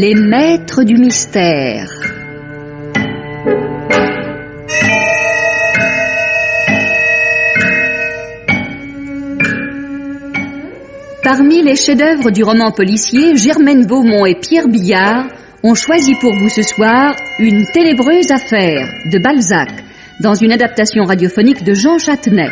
Les maîtres du mystère. Parmi les chefs-d'œuvre du roman policier, Germaine Beaumont et Pierre Billard ont choisi pour vous ce soir Une ténébreuse affaire de Balzac, dans une adaptation radiophonique de Jean Châtenay,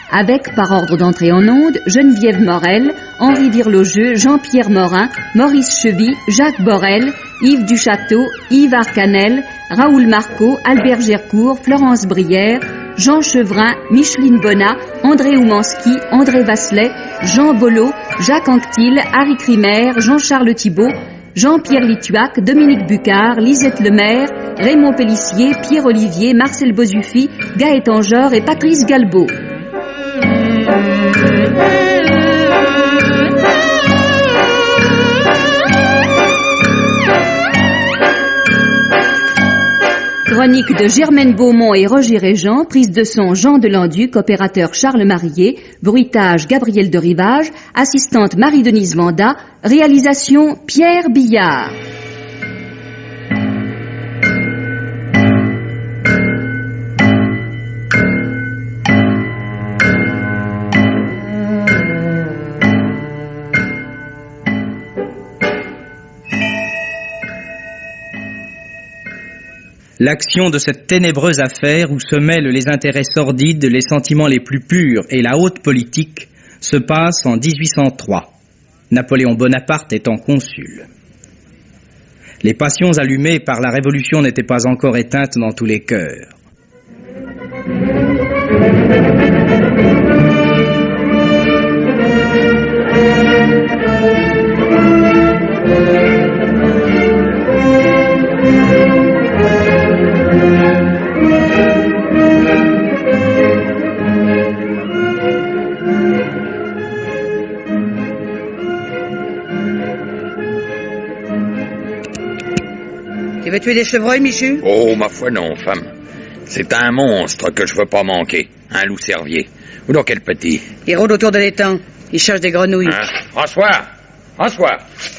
avec, par ordre d'entrée en ondes, Geneviève Morel, Henri Virlogeux, Jean-Pierre Morin, Maurice Chevy, Jacques Borel, Yves Duchâteau, Yves Arcanel, Raoul Marceau, Albert Gercourt, Florence Brière, Jean Chevrin, Micheline Bonnat, André Oumanski, André Vasselet, Jean Bollot, Jacques Anquetil, Harry Crimer, Jean-Charles Thibault, Jean-Pierre Lituac, Dominique Bucard, Lisette Lemaire, Raymond Pellissier, Pierre Olivier, Marcel Bozuffi, Gaëtan Jor et Patrice Galbaud. Chronique de Germaine Beaumont et Roger Régent, prise de son Jean Delanduc, opérateur Charles Marié, bruitage Gabriel de Rivage, assistante Marie-Denise Vanda, réalisation Pierre Billard. L'action de cette ténébreuse affaire où se mêlent les intérêts sordides, les sentiments les plus purs et la haute politique se passe en 1803, Napoléon Bonaparte étant consul. Les passions allumées par la Révolution n'étaient pas encore éteintes dans tous les cœurs. Tu veux tuer des chevreuils, Michu? Oh, ma foi, non, femme. C'est un monstre que je veux pas manquer. Un loup-cervier. Ou dans quel petit? Il rôde autour de l'étang. Il cherche des grenouilles. Hein? François! François!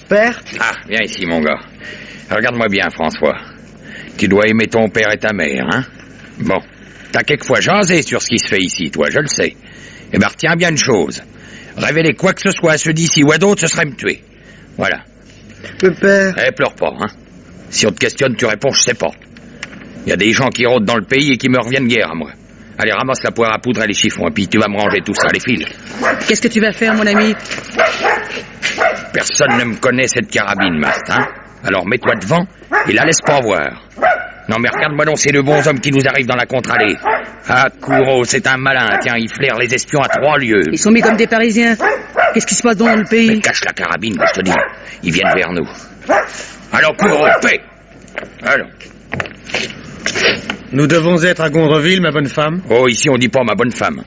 Père? Ah, viens ici, mon gars. Regarde-moi bien, François. Tu dois aimer ton père et ta mère, hein? Bon. T'as quelquefois jasé sur ce qui se fait ici, toi, je le sais. Eh ben, retiens bien une chose. Révéler quoi que ce soit à ceux d'ici ou à d'autres, ce serait me tuer. Voilà. Le père? Eh, pleure pas, hein? Si on te questionne, tu réponds, je sais pas. Il y a des gens qui rôdent dans le pays et qui me reviennent guère à moi. Allez, ramasse la poire à poudre et les chiffons, et puis tu vas me ranger tout ça, les fils. Qu'est-ce que tu vas faire, mon ami? Personne ne me connaît cette carabine, Marthe, hein? Alors mets-toi devant et la laisse pas voir. Non mais regarde-moi donc ces deux bons hommes qui nous arrivent dans la contre-allée. Ah, Courreau, c'est un malin, tiens, il flaire les espions à 3 lieues. Ils sont mis comme des Parisiens. Qu'est-ce qui se passe dans le pays? Mais cache la carabine, je te dis. Ils viennent vers nous. Alors, Courreau, paix! Alors. Nous devons être à Gondreville, ma bonne femme. Oh, ici on dit pas ma bonne femme.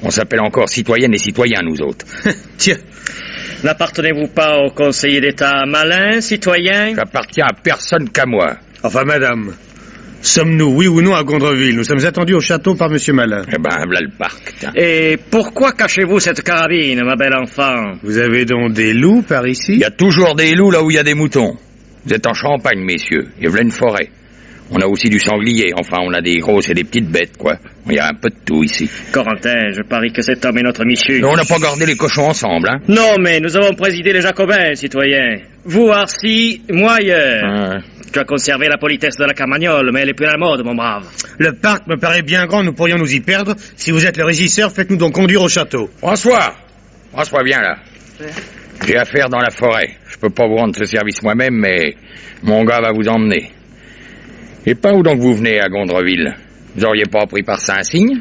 On s'appelle encore citoyennes et citoyens, nous autres. Tiens. N'appartenez-vous pas au conseiller d'État malin, citoyen? J'appartiens à personne qu'à moi. Enfin, madame, sommes-nous, oui ou non, à Gondreville? Nous sommes attendus au château par monsieur Malin. Eh ben, voilà le parc, tiens. Et pourquoi cachez-vous cette carabine, ma belle enfant? Vous avez donc des loups par ici? Il y a toujours des loups là où il y a des moutons. Vous êtes en Champagne, messieurs, et voilà une forêt. On a aussi du sanglier, enfin on a des grosses et des petites bêtes, quoi. Il y a un peu de tout ici. Corentin, je parie que cet homme est notre Michu. Mais on n'a pas gardé les cochons ensemble, hein. Non, mais nous avons présidé les Jacobins, citoyen. Vous, Arcy, moi ailleurs. Tu as conservé la politesse de la Carmagnole, mais elle est plus à la mode, mon brave. Le parc me paraît bien grand, nous pourrions nous y perdre. Si vous êtes le régisseur, faites-nous donc conduire au château. François, viens là. J'ai affaire dans la forêt. Je peux pas vous rendre ce service moi-même, mais mon gars va vous emmener. Et pas où donc vous venez à Gondreville? Vous auriez pas pris par Saint-Cygne?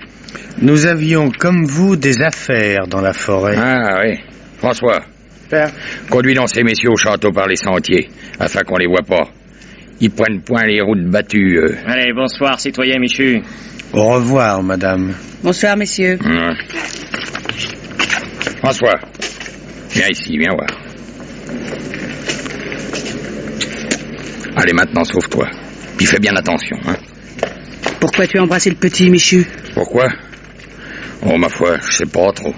Nous avions, comme vous, des affaires dans la forêt. Ah oui. François. Père. Conduis donc ces messieurs au château par les sentiers, afin qu'on les voit pas. Ils prennent point les routes battues. Allez, bonsoir, citoyen Michu. Au revoir, madame. Bonsoir, messieurs. Ouais. François, viens ici, viens voir. Allez, maintenant, sauve-toi. Puis fais bien attention, hein. Pourquoi tu as embrassé le petit, Michu? Pourquoi? Oh, ma foi, je sais pas trop.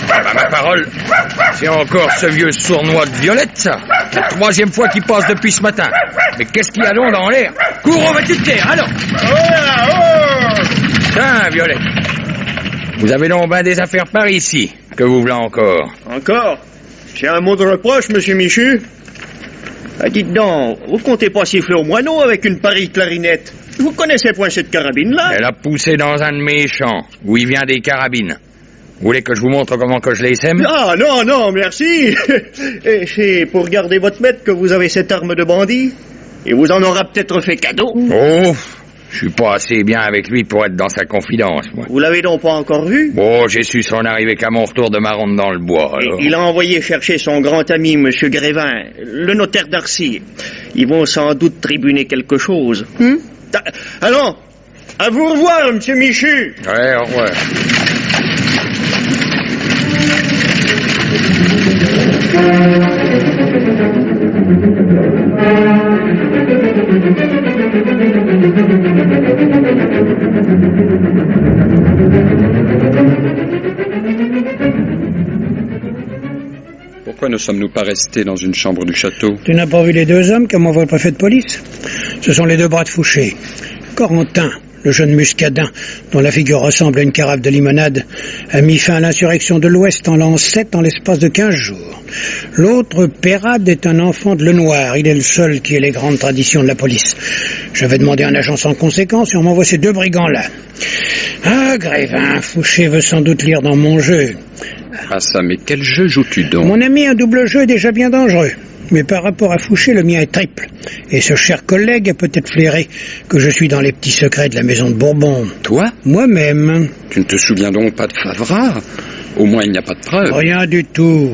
Bah, ma Ma parole, c'est encore ce vieux sournois de Violette, ça. La 3e fois qu'il passe depuis ce matin. Mais qu'est-ce qu'il y a donc dans l'air? Cours, vas-tu te taire, alors? Tiens, Violette. Vous avez donc ben des affaires par ici. Que vous voulez encore? Encore? C'est un mot de reproche, monsieur Michu? Ah, dites donc, vous comptez pas siffler au moineau avec une pareille clarinette? Vous connaissez point cette carabine-là? Elle a poussé dans un de mes champs, où il vient des carabines. Vous voulez que je vous montre comment que je les sème? Ah, non, merci. Et c'est pour garder votre maître que vous avez cette arme de bandit? Et vous en aura peut-être fait cadeau? Oh, je suis pas assez bien avec lui pour être dans sa confidence, moi. Vous l'avez donc pas encore vu? Oh, j'ai su son arrivée qu'à mon retour de ma ronde dans le bois, alors. Il a envoyé chercher son grand ami, monsieur Grévin, le notaire d'Arcy. Ils vont sans doute tribuner quelque chose. Allons, à vous revoir, monsieur Michu. Ouais, au revoir. Pourquoi ne sommes-nous pas restés dans une chambre du château? Tu n'as pas vu les 2 hommes qu'a m'envoie le préfet de police? Ce sont les 2 bras de Fouché. Corentin, le jeune muscadin, dont la figure ressemble à une carafe de limonade, a mis fin à l'insurrection de l'Ouest en l'an 7 en l'espace de 15 jours. L'autre, Pérade, est un enfant de Lenoir. Il est le seul qui ait les grandes traditions de la police. J'avais demandé un agent sans conséquence et on m'envoie ces 2 brigands-là. Ah, Grévin, Fouché veut sans doute lire dans mon jeu. Ah ça, mais quel jeu joues-tu donc? Mon ami, un double jeu est déjà bien dangereux. Mais par rapport à Fouché, le mien est triple. Et ce cher collègue a peut-être flairé que je suis dans les petits secrets de la maison de Bourbon. Toi? Moi-même. Tu ne te souviens donc pas de Favras? Au moins, il n'y a pas de preuve. Rien du tout.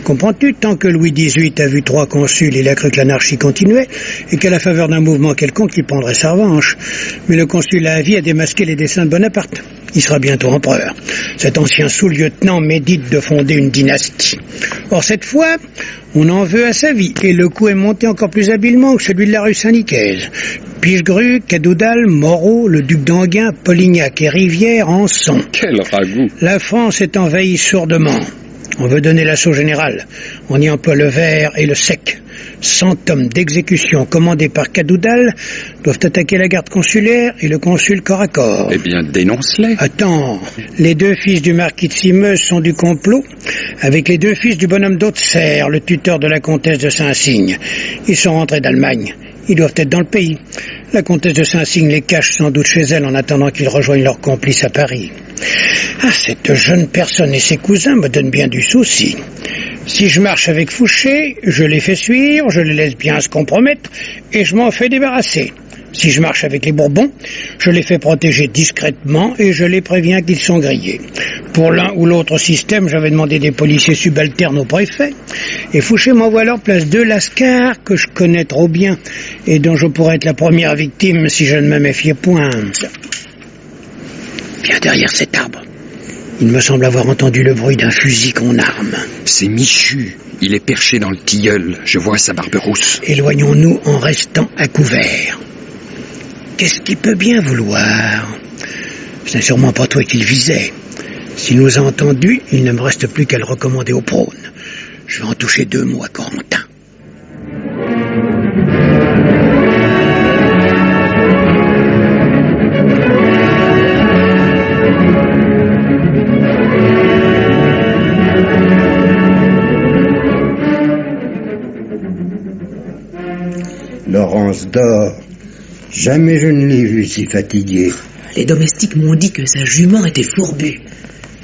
Comprends-tu, tant que Louis XVIII a vu 3 consuls, il a cru que l'anarchie continuait et qu'à la faveur d'un mouvement quelconque, il prendrait sa revanche. Mais le consul à vie a démasqué les desseins de Bonaparte. Il sera bientôt empereur. Cet ancien sous-lieutenant médite de fonder une dynastie. Or, cette fois, on en veut à sa vie, et le coup est monté encore plus habilement que celui de la rue Saint-Nicaise. Pichegru, Cadoudal, Moreau, le duc d'Enghien, Polignac et Rivière en sont. Quel ragoût! La France est envahie sourdement. On veut donner l'assaut général. On y emploie le vert et le sec. 100 hommes d'exécution commandés par Cadoudal doivent attaquer la garde consulaire et le consul corps à corps. Eh bien, dénonce-les. Attends, les 2 fils du marquis de Simeuse sont du complot avec les 2 fils du bonhomme d'Haute-Serre, le tuteur de la comtesse de Saint-Cygne. Ils sont rentrés d'Allemagne. Ils doivent être dans le pays. La comtesse de Saint-Cygne les cache sans doute chez elle en attendant qu'ils rejoignent leurs complices à Paris. Ah, cette jeune personne et ses cousins me donnent bien du souci. Si je marche avec Fouché, je les fais suivre, je les laisse bien se compromettre et je m'en fais débarrasser. Si je marche avec les Bourbons, je les fais protéger discrètement et je les préviens qu'ils sont grillés. Pour l'un ou l'autre système, j'avais demandé des policiers subalternes au préfet et Fouché m'envoie à leur place 2 lascars que je connais trop bien et dont je pourrais être la première victime si je ne me méfiais point. Viens derrière cet arbre. Il me semble avoir entendu le bruit d'un fusil qu'on arme. C'est Michu. Il est perché dans le tilleul. Je vois sa barbe rousse. Éloignons-nous en restant à couvert. Qu'est-ce qu'il peut bien vouloir? Ce n'est sûrement pas toi qu'il visait. S'il nous a entendus, il ne me reste plus qu'à le recommander au prône. Je vais en toucher 2 mots à Corentin. Laurence dort. Jamais je ne l'ai vue si fatiguée. Les domestiques m'ont dit que sa jument était fourbue.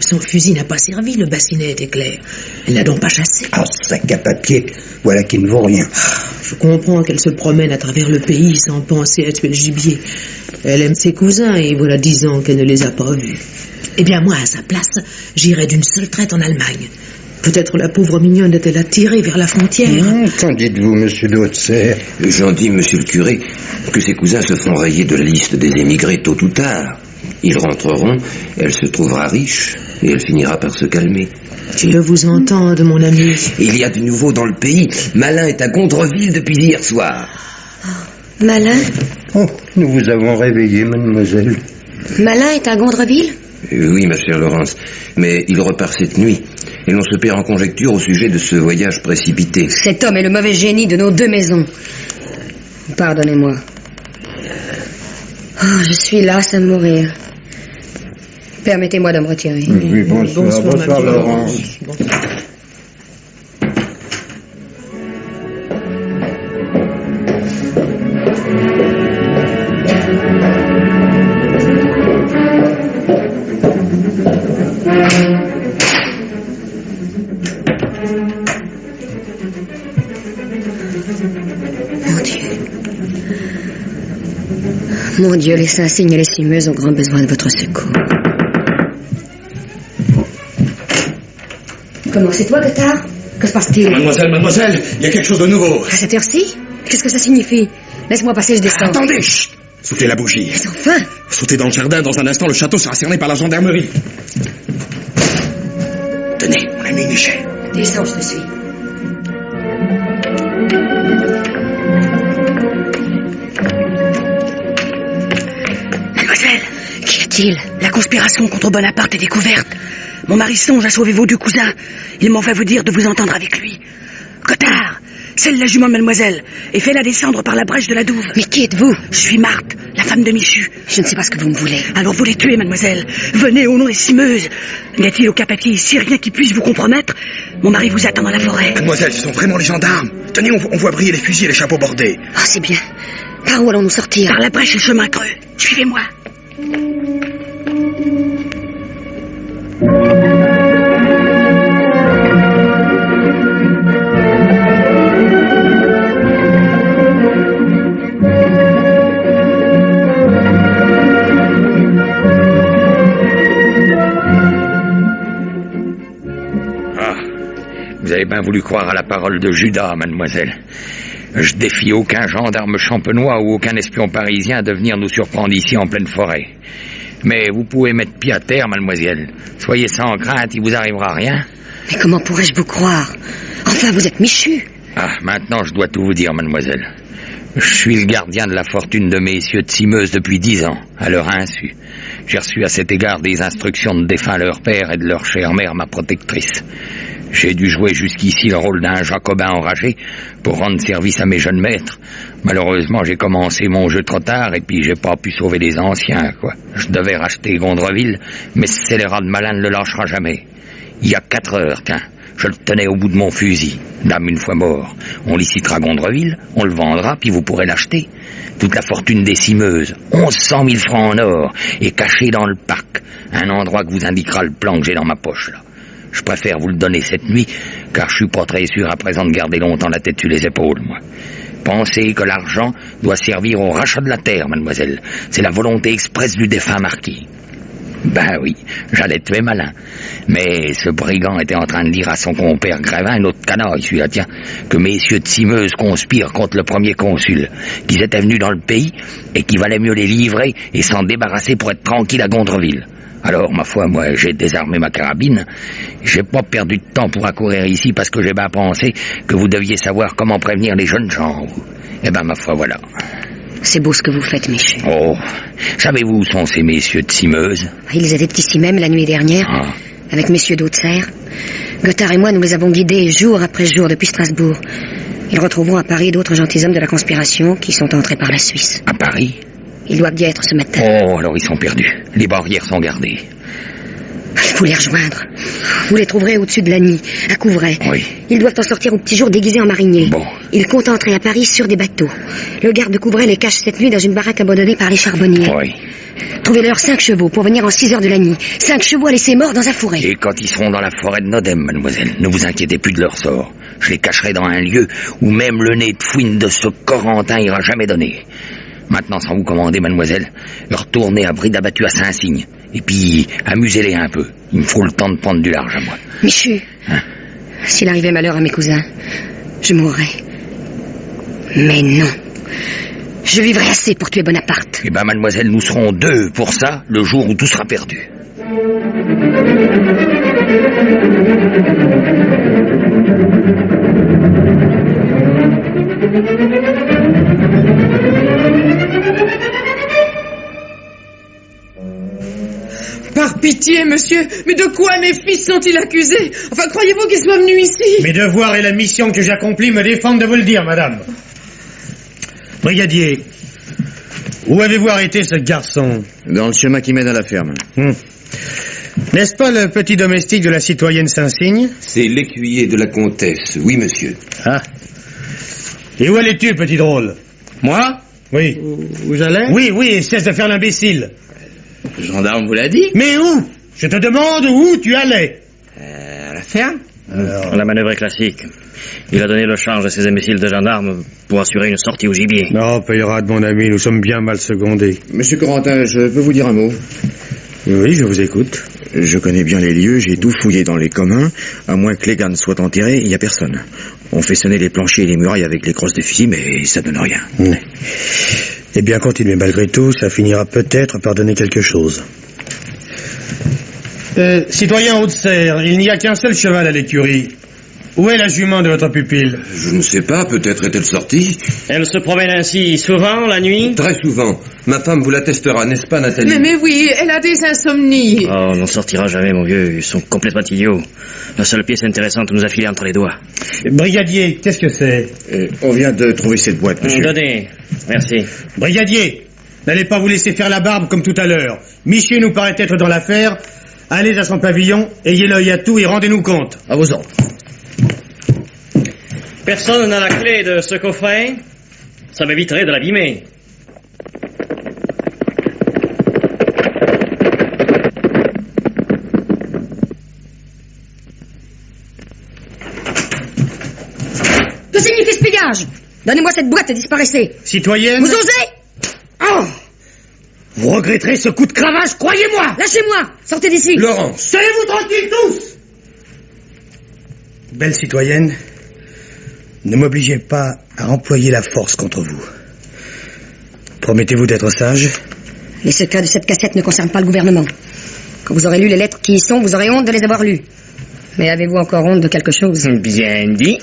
Son fusil n'a pas servi, le bassinet était clair. Elle n'a donc pas chassé. Ah, sac à papier, voilà qui ne vaut rien. Je comprends qu'elle se promène à travers le pays sans penser à tuer le gibier. Elle aime ses cousins et voilà 10 ans qu'elle ne les a pas vus. Eh bien moi, à sa place, j'irais d'une seule traite en Allemagne. Peut-être la pauvre mignonne est-elle attirée vers la frontière. Qu'en dites-vous, monsieur de Haute-Serre? J'en dis, monsieur le curé, que ses cousins se feront rayer de la liste des émigrés tôt ou tard. Ils rentreront, elle se trouvera riche, et elle finira par se calmer. Je vous entends, mon ami. Il y a du nouveau dans le pays. Malin est à Gondreville depuis hier soir. Malin? Oh, nous vous avons réveillé, mademoiselle. Malin est à Gondreville? Oui, ma chère Laurence, mais il repart cette nuit. Et l'on se perd en conjecture au sujet de ce voyage précipité. Cet homme est le mauvais génie de nos deux maisons. Pardonnez-moi. Oh, je suis lasse à mourir. Permettez-moi de me retirer. Oui, bonsoir Laurence. Mon Dieu, les Saint-Signes et les Cimeuses ont grand besoin de votre secours. Comment, c'est toi, Gothard? Que se passe-t-il? Mademoiselle, il y a quelque chose de nouveau. À cette heure-ci? Qu'est-ce que ça signifie? Laisse-moi passer, je descends. Attendez, chut! Soufflez la bougie. Mais enfin! Sautez dans le jardin, dans un instant, le château sera cerné par la gendarmerie. Tenez, on a mis une échelle. Descends, je te suis. Mademoiselle, qu'y a-t-il? La conspiration contre Bonaparte est découverte. Mon mari songe à sauver vos deux cousins. Il m'en va vous dire de vous entendre avec lui. Gothard, scelle la jument de mademoiselle et fais-la descendre par la brèche de la douve. Mais qui êtes-vous? Je suis Marthe, la femme de Michu. Je ne sais pas ce que vous me voulez. Alors vous les tuez, mademoiselle. Venez au nom des Cimeuses. N'y a-t-il au Cap-à-Pied ici rien qui puisse vous compromettre? Mon mari vous attend dans la forêt. Mademoiselle, ce sont vraiment les gendarmes. Tenez, on voit briller les fusils et les chapeaux bordés. Ah, c'est bien. Par où allons-nous sortir? Par la brèche et le chemin creux. Suivez-moi. Vous avez bien voulu croire à la parole de Judas, mademoiselle. Je défie aucun gendarme champenois ou aucun espion parisien de venir nous surprendre ici en pleine forêt. Mais vous pouvez mettre pied à terre, mademoiselle. Soyez sans crainte, il vous arrivera rien. Mais comment pourrais-je vous croire? Enfin, vous êtes Michu. Ah, maintenant je dois tout vous dire, mademoiselle. Je suis le gardien de la fortune de messieurs de Cimeuses depuis 10 ans, à leur insu. J'ai reçu à cet égard des instructions de défunt leur père et de leur chère mère, ma protectrice. J'ai dû jouer jusqu'ici le rôle d'un jacobin enragé pour rendre service à mes jeunes maîtres. Malheureusement, j'ai commencé mon jeu trop tard et puis j'ai pas pu sauver les anciens, quoi. Je devais racheter Gondreville, mais ce scélérat de malin ne le lâchera jamais. Il y a 4 heures, tiens, je le tenais au bout de mon fusil. Dame, une fois mort, on licitera Gondreville, on le vendra, puis vous pourrez l'acheter. Toute la fortune des Cimeuses, 1100 000 francs en or, est cachée dans le parc, un endroit que vous indiquera le plan que j'ai dans ma poche, là. Je préfère vous le donner cette nuit, car je suis pas très sûr à présent de garder longtemps la tête sur les épaules, moi. Pensez que l'argent doit servir au rachat de la terre, mademoiselle. C'est la volonté expresse du défunt marquis. Ben oui, j'allais tuer malin. Mais ce brigand était en train de dire à son compère Grévin, un autre canaille, celui-là, tiens, que messieurs de Cimeuses conspirent contre le premier consul, qu'ils étaient venus dans le pays et qu'il valait mieux les livrer et s'en débarrasser pour être tranquille à Gondreville. Alors, ma foi, moi, j'ai désarmé ma carabine. J'ai pas perdu de temps pour accourir ici parce que j'ai bien pensé que vous deviez savoir comment prévenir les jeunes gens, vous. Eh ben, ma foi, voilà. C'est beau ce que vous faites, Michu. Oh, savez-vous où sont ces messieurs de Cimeuses? Ils étaient ici même la nuit dernière, avec messieurs d'Haute-Serre. Gothard et moi, nous les avons guidés jour après jour depuis Strasbourg. Ils retrouveront à Paris d'autres gentilshommes de la conspiration qui sont entrés par la Suisse. À Paris? Ils doivent y être ce matin. Oh, alors ils sont perdus. Les barrières sont gardées. Il faut les rejoindre. Vous les trouverez au-dessus de Lagny, à Couvray. Oui. Ils doivent en sortir au petit jour déguisés en mariniers. Bon. Ils comptent entrer à Paris sur des bateaux. Le garde de Couvray les cache cette nuit dans une baraque abandonnée par les charbonniers. Oui. Trouvez-leur 5 chevaux pour venir en 6 heures de Lagny. 5 chevaux à laisser morts dans un fourré. Et quand ils seront dans la forêt de Nodem, mademoiselle, ne vous inquiétez plus de leur sort. Je les cacherai dans un lieu où même le nez de fouine de ce Corentin ira jamais donner. Maintenant, sans vous commander, mademoiselle, retournez à bride abattue à Saint-Signe. Et puis, amusez-les un peu. Il me faut le temps de prendre du large à moi. Michu, s'il arrivait malheur à mes cousins, je mourrais. Mais non. Je vivrai assez pour tuer Bonaparte. Eh ben, mademoiselle, nous serons 2 pour ça, le jour où tout sera perdu. Par pitié, monsieur, mais de quoi mes fils sont-ils accusés? Enfin, croyez-vous qu'ils soient venus ici? Mes devoirs et la mission que j'accomplis me défendent de vous le dire, madame. Brigadier, où avez-vous arrêté ce garçon? Dans le chemin qui mène à la ferme. N'est-ce pas le petit domestique de la citoyenne Saint-Cygne? C'est l'écuyer de la comtesse, oui, monsieur. Ah. Et où allais-tu, petit drôle? Moi? Oui. Où j'allais? Oui, et cesse de faire l'imbécile. Le gendarme vous l'a dit? Mais où? Je te demande où tu allais. À la ferme? La manœuvre est classique. Il a donné le change à ces imbéciles de gendarmes pour assurer une sortie au gibier. Non, Peyrade, mon ami, nous sommes bien mal secondés. Monsieur Corentin, je peux vous dire un mot? Oui, je vous écoute. Je connais bien les lieux, j'ai tout fouillé dans les communs. À moins que les gars ne soient enterrés, il n'y a personne. On fait sonner les planchers et les murailles avec les crosses de fusil, mais ça donne rien. Eh bien, continuez malgré tout, ça finira peut-être par donner quelque chose. Citoyen Haute-Serre, il n'y a qu'un seul cheval à l'écurie. Où est la jument de votre pupille? Je ne sais pas, peut-être est-elle sortie. Elle se promène ainsi souvent, la nuit? Très souvent. Ma femme vous l'attestera, n'est-ce pas, Nathalie? Mais oui, elle a des insomnies. Oh, on n'en sortira jamais, mon vieux. Ils sont complètement idiots. La seule pièce intéressante nous a filé entre les doigts. Brigadier, qu'est-ce que c'est? On vient de trouver cette boîte, monsieur. Donnez. Merci. Brigadier, n'allez pas vous laisser faire la barbe comme tout à l'heure. Michier nous paraît être dans l'affaire. Allez à son pavillon, ayez l'œil à tout et rendez-nous compte. À vos ordres. Personne n'a la clé de ce coffret? Ça m'éviterait de l'abîmer. Que signifie ce pillage? Donnez-moi cette boîte et disparaissez. Citoyenne... Vous osez? Oh! Vous regretterez ce coup de cravache, croyez-moi. Lâchez-moi! Sortez d'ici! Laurence! Tenez-vous tranquilles tous! Belle citoyenne, ne m'obligez pas à employer la force contre vous. Promettez-vous d'être sage? Les secrets de cette cassette ne concernent pas le gouvernement. Quand vous aurez lu les lettres qui y sont, vous aurez honte de les avoir lues. Mais avez-vous encore honte de quelque chose? Bien dit.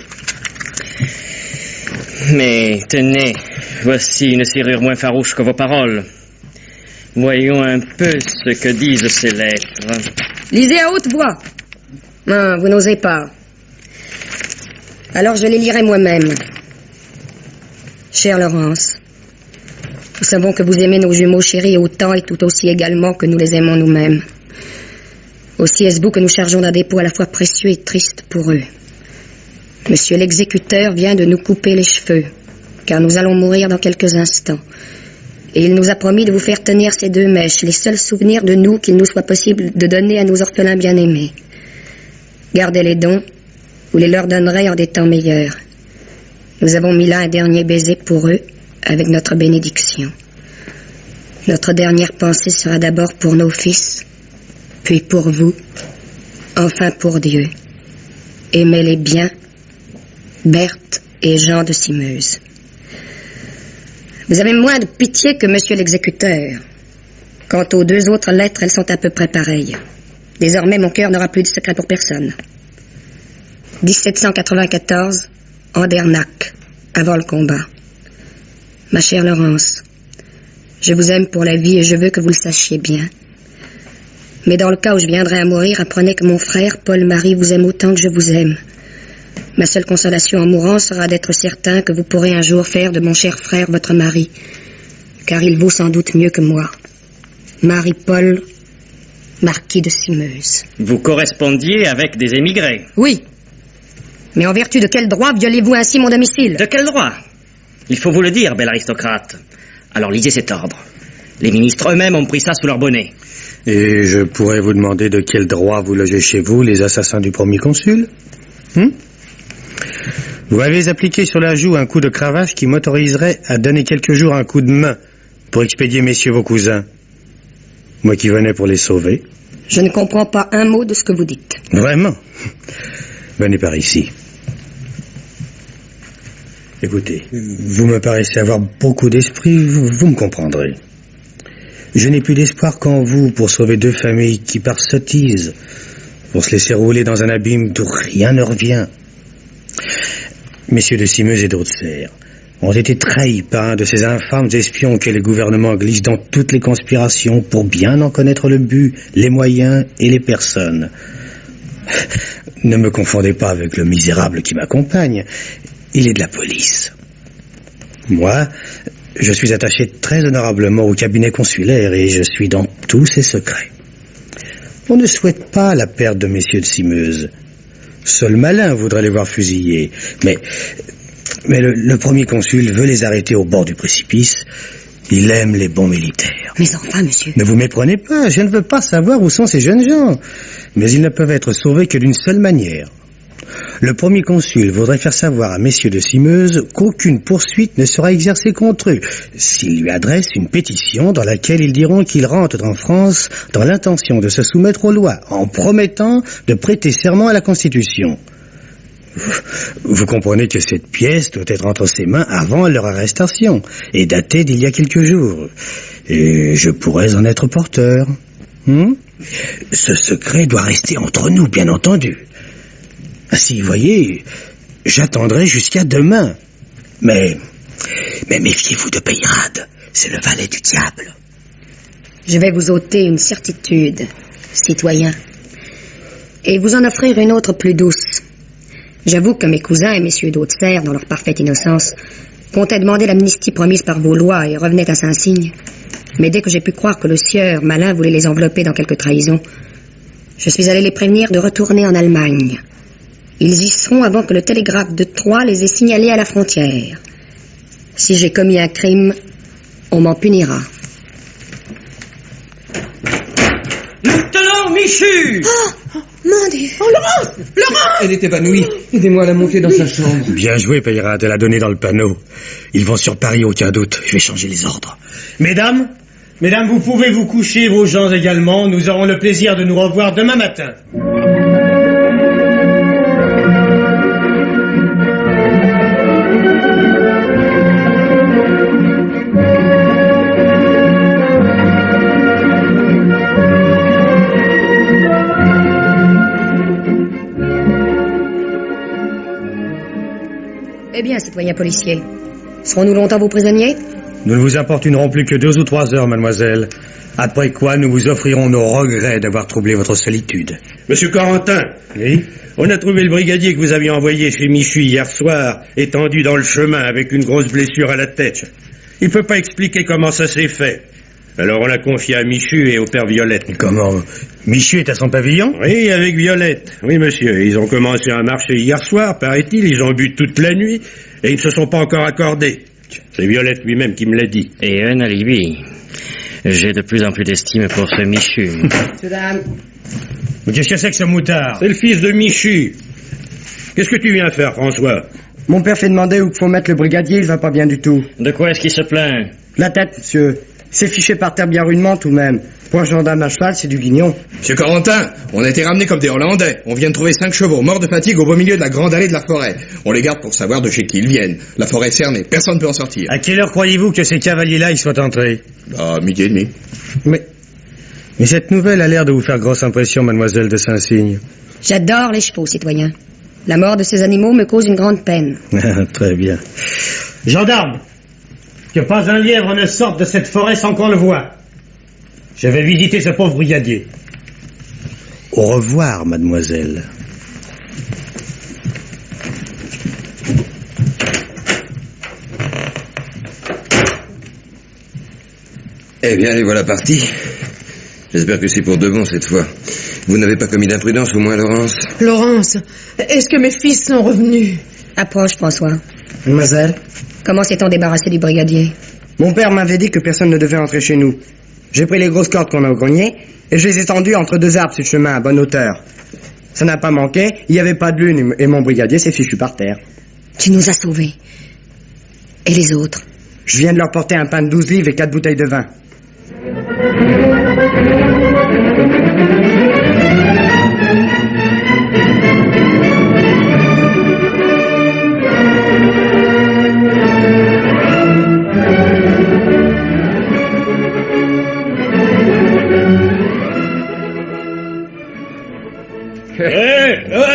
Mais tenez, voici une serrure moins farouche que vos paroles. Voyons un peu ce que disent ces lettres. Lisez à haute voix. Non, vous n'osez pas. Alors je les lirai moi-même. Chère Laurence, nous savons que vous aimez nos jumeaux chéris autant et tout aussi également que nous les aimons nous-mêmes. Aussi est-ce vous que nous chargeons d'un dépôt à la fois précieux et triste pour eux. Monsieur l'exécuteur vient de nous couper les cheveux, car nous allons mourir dans quelques instants. Et il nous a promis de vous faire tenir ces 2 mèches, les seuls souvenirs de nous qu'il nous soit possible de donner à nos orphelins bien-aimés. Gardez-les donc, vous les leur donnerez en des temps meilleurs. Nous avons mis là un dernier baiser pour eux, avec notre bénédiction. Notre dernière pensée sera d'abord pour nos fils, puis pour vous, enfin pour Dieu. Aimez-les bien, Berthe et Jean de Simeuse. Vous avez moins de pitié que monsieur l'exécuteur. Quant aux 2 autres lettres, elles sont à peu près pareilles. Désormais, mon cœur n'aura plus de secret pour personne. 1794, Andernac, avant le combat. Ma chère Laurence, je vous aime pour la vie et je veux que vous le sachiez bien. Mais dans le cas où je viendrais à mourir, apprenez que mon frère, Paul-Marie, vous aime autant que je vous aime. Ma seule consolation en mourant sera d'être certain que vous pourrez un jour faire de mon cher frère votre mari, car il vaut sans doute mieux que moi. Marie-Paul, marquis de Simeuse. Vous correspondiez avec des émigrés? Oui. Mais en vertu de quel droit violez-vous ainsi mon domicile? De quel droit? Il faut vous le dire, bel aristocrate. Alors lisez cet ordre. Les ministres eux-mêmes ont pris ça sous leur bonnet. Et je pourrais vous demander de quel droit vous logez chez vous les assassins du premier consul? Vous avez appliqué sur la joue un coup de cravache qui m'autoriserait à donner quelques jours un coup de main pour expédier messieurs vos cousins. Moi qui venais pour les sauver. Je ne comprends pas un mot de ce que vous dites. Vraiment? Venez par ici. Écoutez, vous me paraissez avoir beaucoup d'esprit, vous me comprendrez. Je n'ai plus d'espoir qu'en vous pour sauver 2 familles qui par sottise vont se laisser rouler dans un abîme d'où rien ne revient. Messieurs de Simeuse et d'Haute-Serre, ont été trahis par un de ces infâmes espions que les gouvernements glissent dans toutes les conspirations pour bien en connaître le but, les moyens et les personnes. Ne me confondez pas avec le misérable qui m'accompagne. Il est de la police. Moi, je suis attaché très honorablement au cabinet consulaire et je suis dans tous ses secrets. On ne souhaite pas la perte de messieurs de Simeuse. Seul Malin voudrait les voir fusillés. Mais le premier consul veut les arrêter au bord du précipice. Il aime les bons militaires. Mais enfin, monsieur... Ne vous méprenez pas, je ne veux pas savoir où sont ces jeunes gens. Mais ils ne peuvent être sauvés que d'une seule manière. Le premier consul voudrait faire savoir à messieurs de Simeuse qu'aucune poursuite ne sera exercée contre eux s'ils lui adressent une pétition dans laquelle ils diront qu'ils rentrent en France dans l'intention de se soumettre aux lois, en promettant de prêter serment à la Constitution. Vous comprenez que cette pièce doit être entre ses mains avant leur arrestation et datée d'il y a quelques jours. Et je pourrais en être porteur. Ce secret doit rester entre nous, bien entendu. Ainsi, voyez, j'attendrai jusqu'à demain. Mais méfiez-vous de Peyrade, c'est le valet du diable. Je vais vous ôter une certitude, citoyen, et vous en offrir une autre plus douce. J'avoue que mes cousins et messieurs d'Haute-Serre, dans leur parfaite innocence, comptaient demander l'amnistie promise par vos lois et revenaient à Saint-Cygne. Mais dès que j'ai pu croire que le sieur Malin voulait les envelopper dans quelque trahison, je suis allé les prévenir de retourner en Allemagne. Ils y seront avant que le télégraphe de Troyes les ait signalés à la frontière. Si j'ai commis un crime, on m'en punira. Maintenant, Michu! Oh, mon Dieu! Oh, Laurence! Laurence! Elle est évanouie. Aidez-moi à la monter dans sa chambre. Bien joué, Peyrade, elle a donné dans le panneau. Ils vont sur Paris, aucun doute. Je vais changer les ordres. Mesdames, vous pouvez vous coucher, vos gens également. Nous aurons le plaisir de nous revoir demain matin. Eh bien, citoyen policier, serons-nous longtemps vos prisonniers? Nous ne vous importunerons plus que 2 ou 3 heures, mademoiselle. Après quoi, nous vous offrirons nos regrets d'avoir troublé votre solitude. Monsieur Corentin, oui? On a trouvé le brigadier que vous aviez envoyé chez Michu hier soir, étendu dans le chemin avec une grosse blessure à la tête. Il peut pas expliquer comment ça s'est fait. Alors on l'a confié à Michu et au père Violette. Comment? Michu est à son pavillon? Oui, avec Violette. Oui, monsieur. Ils ont commencé à marcher hier soir, paraît-il. Ils ont bu toute la nuit et ils ne se sont pas encore accordés. C'est Violette lui-même qui me l'a dit. Et un alibi. J'ai de plus en plus d'estime pour ce Michu. Mais qu'est-ce que c'est que ce moutard? C'est le fils de Michu. Qu'est-ce que tu viens faire, François? Mon père fait demander où faut mettre le brigadier, il va pas bien du tout. De quoi est-ce qu'il se plaint? La tête, monsieur. C'est fiché par terre bien rudement tout de même. Pour un gendarme à cheval, c'est du guignon. Monsieur Corentin, on a été ramenés comme des Hollandais. On vient de trouver 5 chevaux morts de fatigue au beau milieu de la grande allée de la forêt. On les garde pour savoir de chez qui ils viennent. La forêt est cernée, personne ne peut en sortir. À quelle heure croyez-vous que ces cavaliers-là y soient entrés? À 12h30. Mais cette nouvelle a l'air de vous faire grosse impression, mademoiselle de Saint-Cygne. J'adore les chevaux, citoyen. La mort de ces animaux me cause une grande peine. Très bien. Gendarme, que pas un lièvre ne sorte de cette forêt sans qu'on le voie. Je vais visiter ce pauvre brigadier. Au revoir, mademoiselle. Eh bien, les voilà partis. J'espère que c'est pour de bon cette fois. Vous n'avez pas commis d'imprudence, au moins, Laurence? Laurence, est-ce que mes fils sont revenus? Approche, François. Mademoiselle? Comment s'est-on débarrassé du brigadier? Mon père m'avait dit que personne ne devait entrer chez nous. J'ai pris les grosses cordes qu'on a au grenier et je les ai tendues entre 2 arbres sur le chemin à bonne hauteur. Ça n'a pas manqué, il n'y avait pas de lune et mon brigadier s'est fichu par terre. Tu nous as sauvés. Et les autres? Je viens de leur porter un pain de 12 livres et 4 bouteilles de vin.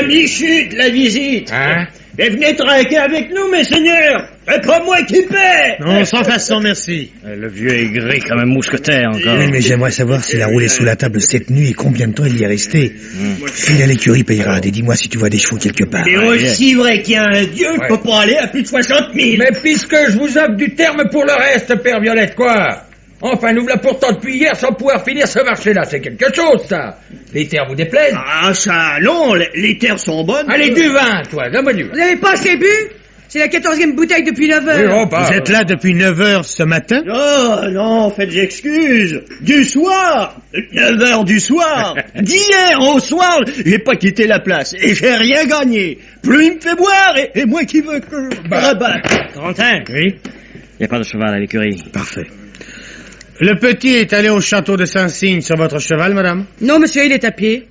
Michu, de la visite. Hein? Et venez trinquer avec nous, mes seigneurs. C'est pas moi qui paie. Non, sans façon, merci. Le vieux est gris comme un mousquetaire encore. Oui, mais j'aimerais savoir s'il a roulé sous la table cette nuit et combien de temps il y est resté. File à l'écurie, Peyrade, et dis-moi si tu vois des chevaux quelque part. C'est aussi vrai qu'il y a un dieu, il peut pas aller à plus de 60 000. Mais puisque je vous offre du terme pour le reste, Père Violette, quoi. Enfin, nous voilà pourtant depuis hier sans pouvoir finir ce marché-là. C'est quelque chose, ça. Les terres vous déplaisent? Ah, ça, non, les terres sont bonnes. Allez, du vin, toi, donne-moi du vin. Vous n'avez pas assez bu? C'est la 14e bouteille depuis 9 heures. Oui, oh, bah, vous êtes là depuis 9 heures ce matin? Oh, non, faites excuse. Du soir. 9 heures du soir. D'hier au soir, j'ai pas quitté la place. Et j'ai rien gagné. Plus il me fait boire, et moi qui veux que... Corentin. Oui? Il n'y a pas de cheval à l'écurie. Parfait. Le petit est allé au château de Saint-Cygne sur votre cheval, madame? Non, monsieur, il est à pied.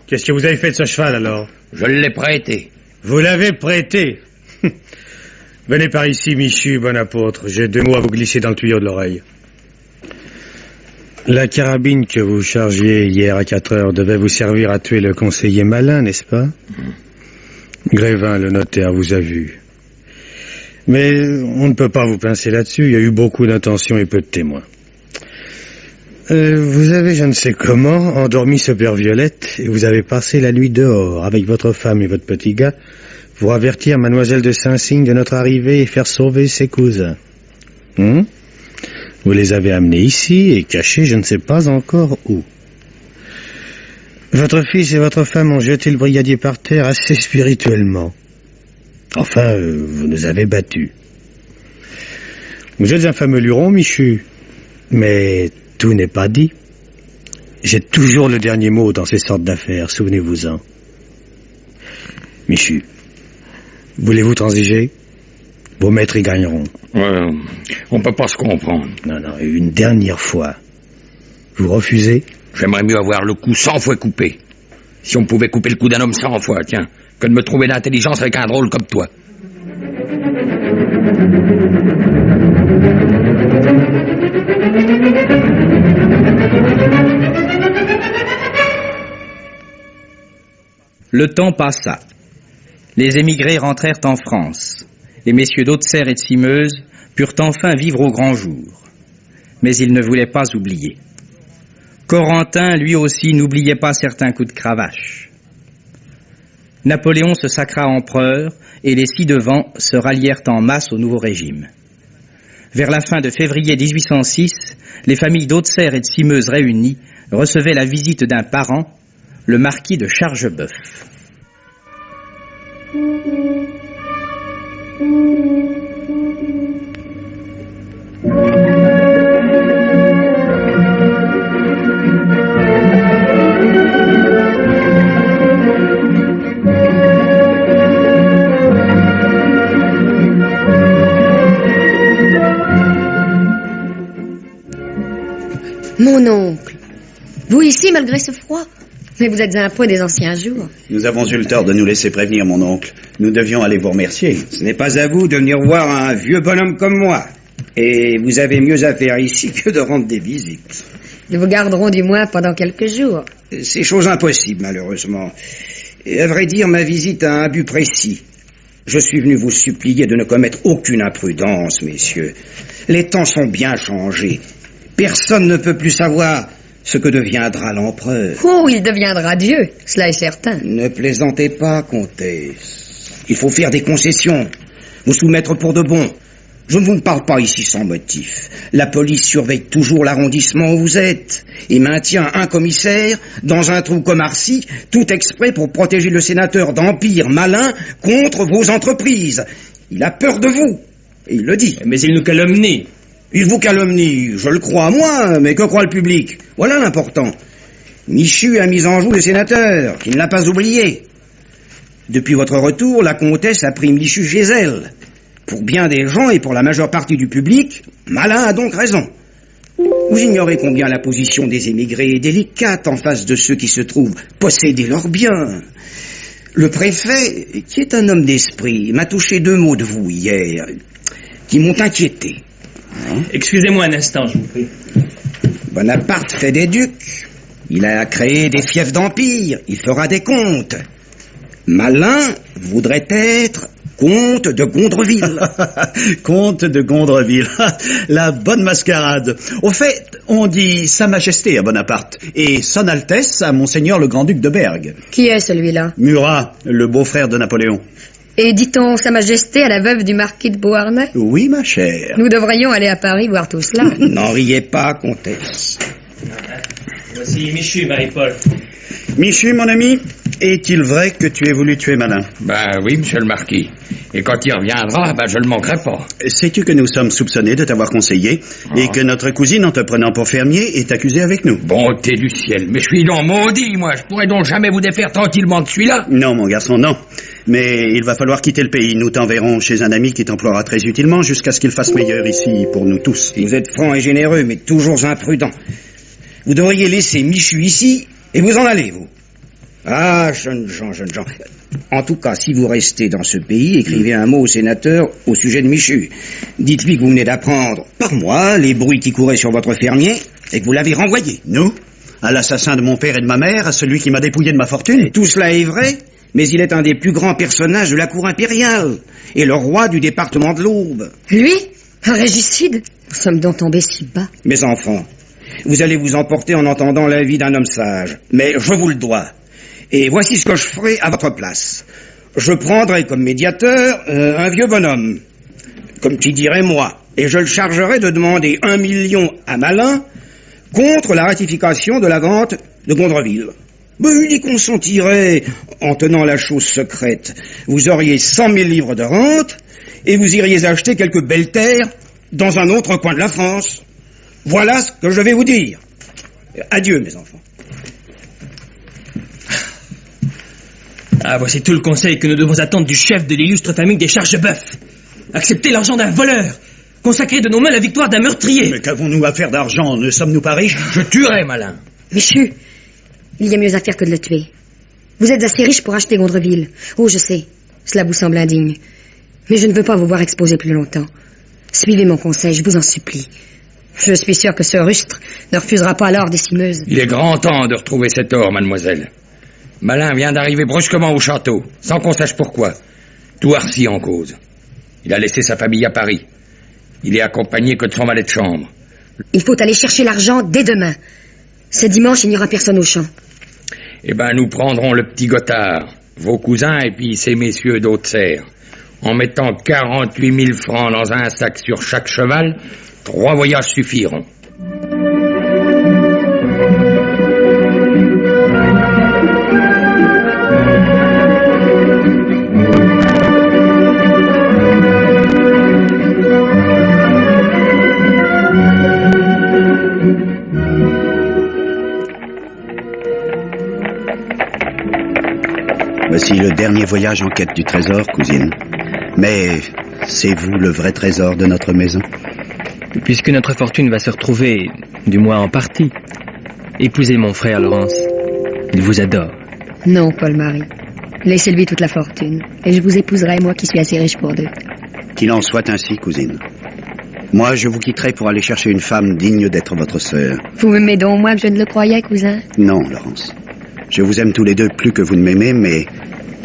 Qu'est-ce que vous avez fait de ce cheval, alors? Je l'ai prêté. Vous l'avez prêté? Venez par ici, Michu, bon apôtre. J'ai 2 mots à vous glisser dans le tuyau de l'oreille. La carabine que vous chargiez hier à 4 heures devait vous servir à tuer le conseiller Malin, n'est-ce pas? Grévin, le notaire, vous a vu. Mais on ne peut pas vous pincer là-dessus. Il y a eu beaucoup d'intentions et peu de témoins. Vous avez, je ne sais comment, endormi ce père Violette et vous avez passé la nuit dehors avec votre femme et votre petit gars pour avertir mademoiselle de Saint-Cygne de notre arrivée et faire sauver ses cousins. Vous les avez amenés ici et cachés je ne sais pas encore où. Votre fils et votre femme ont jeté le brigadier par terre assez spirituellement. Enfin, vous nous avez battus. Vous êtes un fameux luron, Michu, mais tout n'est pas dit. J'ai toujours le dernier mot dans ces sortes d'affaires, souvenez-vous-en. Michu, voulez-vous transiger? Vos maîtres y gagneront. On peut pas se comprendre. Non, une dernière fois. Vous refusez? J'aimerais mieux avoir le cou 100 fois coupé. Si on pouvait couper le cou d'un homme 100 fois, tiens, que de me trouver d'intelligence avec un drôle comme toi. Le temps passa. Les émigrés rentrèrent en France. Les messieurs d'Auxerre et de Simeuse purent enfin vivre au grand jour. Mais ils ne voulaient pas oublier. Corentin, lui aussi, n'oubliait pas certains coups de cravache. Napoléon se sacra empereur et les ci-devant se rallièrent en masse au nouveau régime. Vers la fin de février 1806, les familles d'Auxerre et de Simeuse réunies recevaient la visite d'un parent, le marquis de Chargeboeuf. Mon oncle, vous ici malgré ce froid? Mais vous êtes un peu des anciens jours. Nous avons eu le tort de nous laisser prévenir, mon oncle. Nous devions aller vous remercier. Ce n'est pas à vous de venir voir un vieux bonhomme comme moi. Et vous avez mieux à faire ici que de rendre des visites. Nous vous garderons du moins pendant quelques jours. C'est chose impossible, malheureusement. Et à vrai dire, ma visite a un but précis. Je suis venu vous supplier de ne commettre aucune imprudence, messieurs. Les temps sont bien changés. Personne ne peut plus savoir ce que deviendra l'empereur. Oh, il deviendra Dieu, cela est certain. Ne plaisantez pas, comtesse. Il faut faire des concessions, vous soumettre pour de bon. Je ne vous parle pas ici sans motif. La police surveille toujours l'arrondissement où vous êtes et maintient un commissaire dans un trou comme Arcy, tout exprès pour protéger le sénateur d'Empire Malin contre vos entreprises. Il a peur de vous, et il le dit. Mais il nous calomnie. Il vous calomnie, je le crois, moi, mais que croit le public? Voilà l'important. Michu a mis en joue le sénateur, qui ne l'a pas oublié. Depuis votre retour, la comtesse a pris Michu chez elle. Pour bien des gens et pour la majeure partie du public, Malin a donc raison. Vous ignorez combien la position des émigrés est délicate en face de ceux qui se trouvent posséder leurs biens. Le préfet, qui est un homme d'esprit, m'a touché 2 mots de vous hier, qui m'ont inquiété. Excusez-moi un instant, je vous prie. Bonaparte fait des ducs. Il a créé des fiefs d'empire. Il fera des comptes. Malin voudrait être Comte de Gondreville. Comte de Gondreville. La bonne mascarade. Au fait, on dit Sa Majesté à Bonaparte et Son Altesse à Monseigneur le Grand-Duc de Bergue. Qui est celui-là? Murat, le beau-frère de Napoléon. Et dit-on Sa Majesté à la veuve du marquis de Beauharnais? Oui, ma chère. Nous devrions aller à Paris voir tout cela. N'en riez pas, comtesse. Voici Michu, Marie-Paul. Michu, mon ami, est-il vrai que tu aies voulu tuer Malin? Ben oui, monsieur le marquis. Et quand il reviendra, je le manquerai pas. Sais-tu que nous sommes soupçonnés de t'avoir conseillé et que notre cousine, en te prenant pour fermier, est accusée avec nous? Bonté du ciel, mais je suis donc maudit, moi. Je pourrais donc jamais vous défaire tranquillement de celui-là. Non, mon garçon, non. Mais il va falloir quitter le pays. Nous t'enverrons chez un ami qui t'emploiera très utilement jusqu'à ce qu'il fasse meilleur ici pour nous tous. Vous êtes franc et généreux, mais toujours imprudent. Vous devriez laisser Michu ici et vous en aller, vous. Ah, jeunes gens. En tout cas, si vous restez dans ce pays, écrivez un mot au sénateur au sujet de Michu. Dites-lui que vous venez d'apprendre, par moi, les bruits qui couraient sur votre fermier et que vous l'avez renvoyé. Nous? À l'assassin de mon père et de ma mère, à celui qui m'a dépouillé de ma fortune? Tout cela est vrai, mais il est un des plus grands personnages de la cour impériale et le roi du département de l'Aube. Lui? Un régicide? Nous sommes donc tombés si bas. Mes enfants, vous allez vous emporter en entendant l'avis d'un homme sage, mais je vous le dois. Et voici ce que je ferai à votre place. Je prendrai comme médiateur un vieux bonhomme, comme qui dirait moi, et je le chargerai de demander 1 million à Malin contre la ratification de la vente de Gondreville. Il y consentirait en tenant la chose secrète. Vous auriez 100 000 livres de rente et vous iriez acheter quelques belles terres dans un autre coin de la France. Voilà ce que je vais vous dire. Adieu, mes enfants. Ah, voici tout le conseil que nous devons attendre du chef de l'illustre famille des Chargeboeuf. Accepter l'argent d'un voleur, consacrer de nos mains la victoire d'un meurtrier. Mais qu'avons-nous à faire d'argent? Ne sommes-nous pas riches? Je tuerai Malin. Michu, il y a mieux à faire que de le tuer. Vous êtes assez riche pour acheter Gondreville. Oh, je sais, cela vous semble indigne. Mais je ne veux pas vous voir exposé plus longtemps. Suivez mon conseil, je vous en supplie. Je suis sûr que ce rustre ne refusera pas l'or des cimeuses. Il est grand temps de retrouver cet or, mademoiselle. Malin vient d'arriver brusquement au château, sans qu'on sache pourquoi. Tout Arcy en cause. Il a laissé sa famille à Paris. Il est accompagné que de son valet de chambre. Il faut aller chercher l'argent dès demain. Ce dimanche, il n'y aura personne au champ. Nous prendrons le petit Gothard, vos cousins et puis ces messieurs d'Haute-Serre. En mettant 48 000 francs dans un sac sur chaque cheval, 3 voyages suffiront. Voici le dernier voyage en quête du trésor, cousine. Mais c'est vous le vrai trésor de notre maison? Puisque notre fortune va se retrouver, du moins en partie, épousez mon frère Laurence. Il vous adore. Non, Paul-Marie. Laissez-lui toute la fortune. Et je vous épouserai, moi qui suis assez riche pour deux. Qu'il en soit ainsi, cousine. Moi, je vous quitterai pour aller chercher une femme digne d'être votre sœur. Vous m'aimez donc moins que je ne le croyais, cousin? Non, Laurence. Je vous aime tous les deux plus que vous ne m'aimez, mais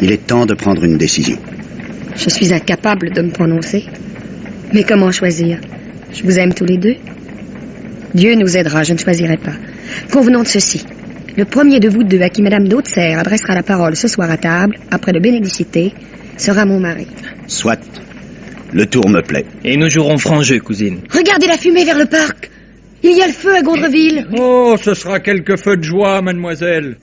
il est temps de prendre une décision. Je suis incapable de me prononcer. Mais comment choisir? Je vous aime tous les deux. Dieu nous aidera, je ne choisirai pas. Convenons de ceci. Le premier de vous deux à qui Madame d'Haute-Serre adressera la parole ce soir à table, après le bénédicité, sera mon mari. Soit. Le tour me plaît. Et nous jouerons franc jeu, cousine. Regardez la fumée vers le parc. Il y a le feu à Gondreville. Oh, ce sera quelques feux de joie, mademoiselle.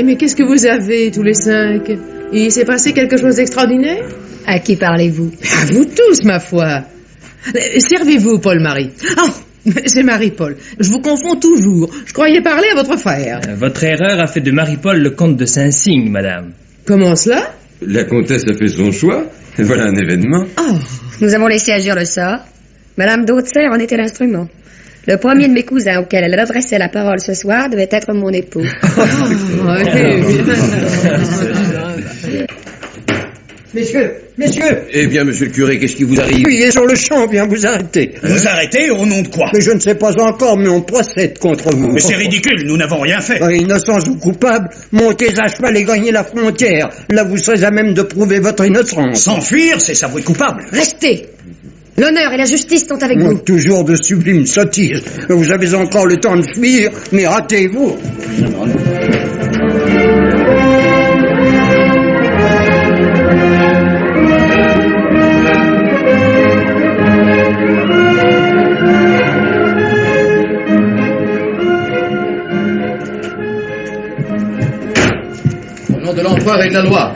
Mais qu'est-ce que vous avez, tous les 5? Il s'est passé quelque chose d'extraordinaire? À qui parlez-vous? À vous tous, ma foi. Servez-vous, Paul-Marie. Oh, c'est Marie-Paul. Je vous confonds toujours. Je croyais parler à votre frère. Votre erreur a fait de Marie-Paul le comte de Saint-Cygne, madame. Comment cela? La comtesse a fait son choix. Voilà un événement. Oh, nous avons laissé agir le sort. Madame d'Haute-Serre en était l'instrument. Le premier de mes cousins auquel elle adressait la parole ce soir devait être mon époux. Messieurs. Eh bien, monsieur le curé, qu'est-ce qui vous arrive? Fuyez sur le champ, bien vous arrêter. Vous arrêtez au nom de quoi? Mais je ne sais pas encore, mais on procède contre vous. Mais c'est ridicule, nous n'avons rien fait. Innocents ou coupables, montez à cheval et gagnez la frontière. Là, vous serez à même de prouver votre innocence. S'enfuir, c'est s'avouer coupable. Restez. L'honneur et la justice sont avec vous. Toujours de sublimes sottises. Vous avez encore le temps de fuir, mais ratez-vous. Au nom de l'empereur et de la loi,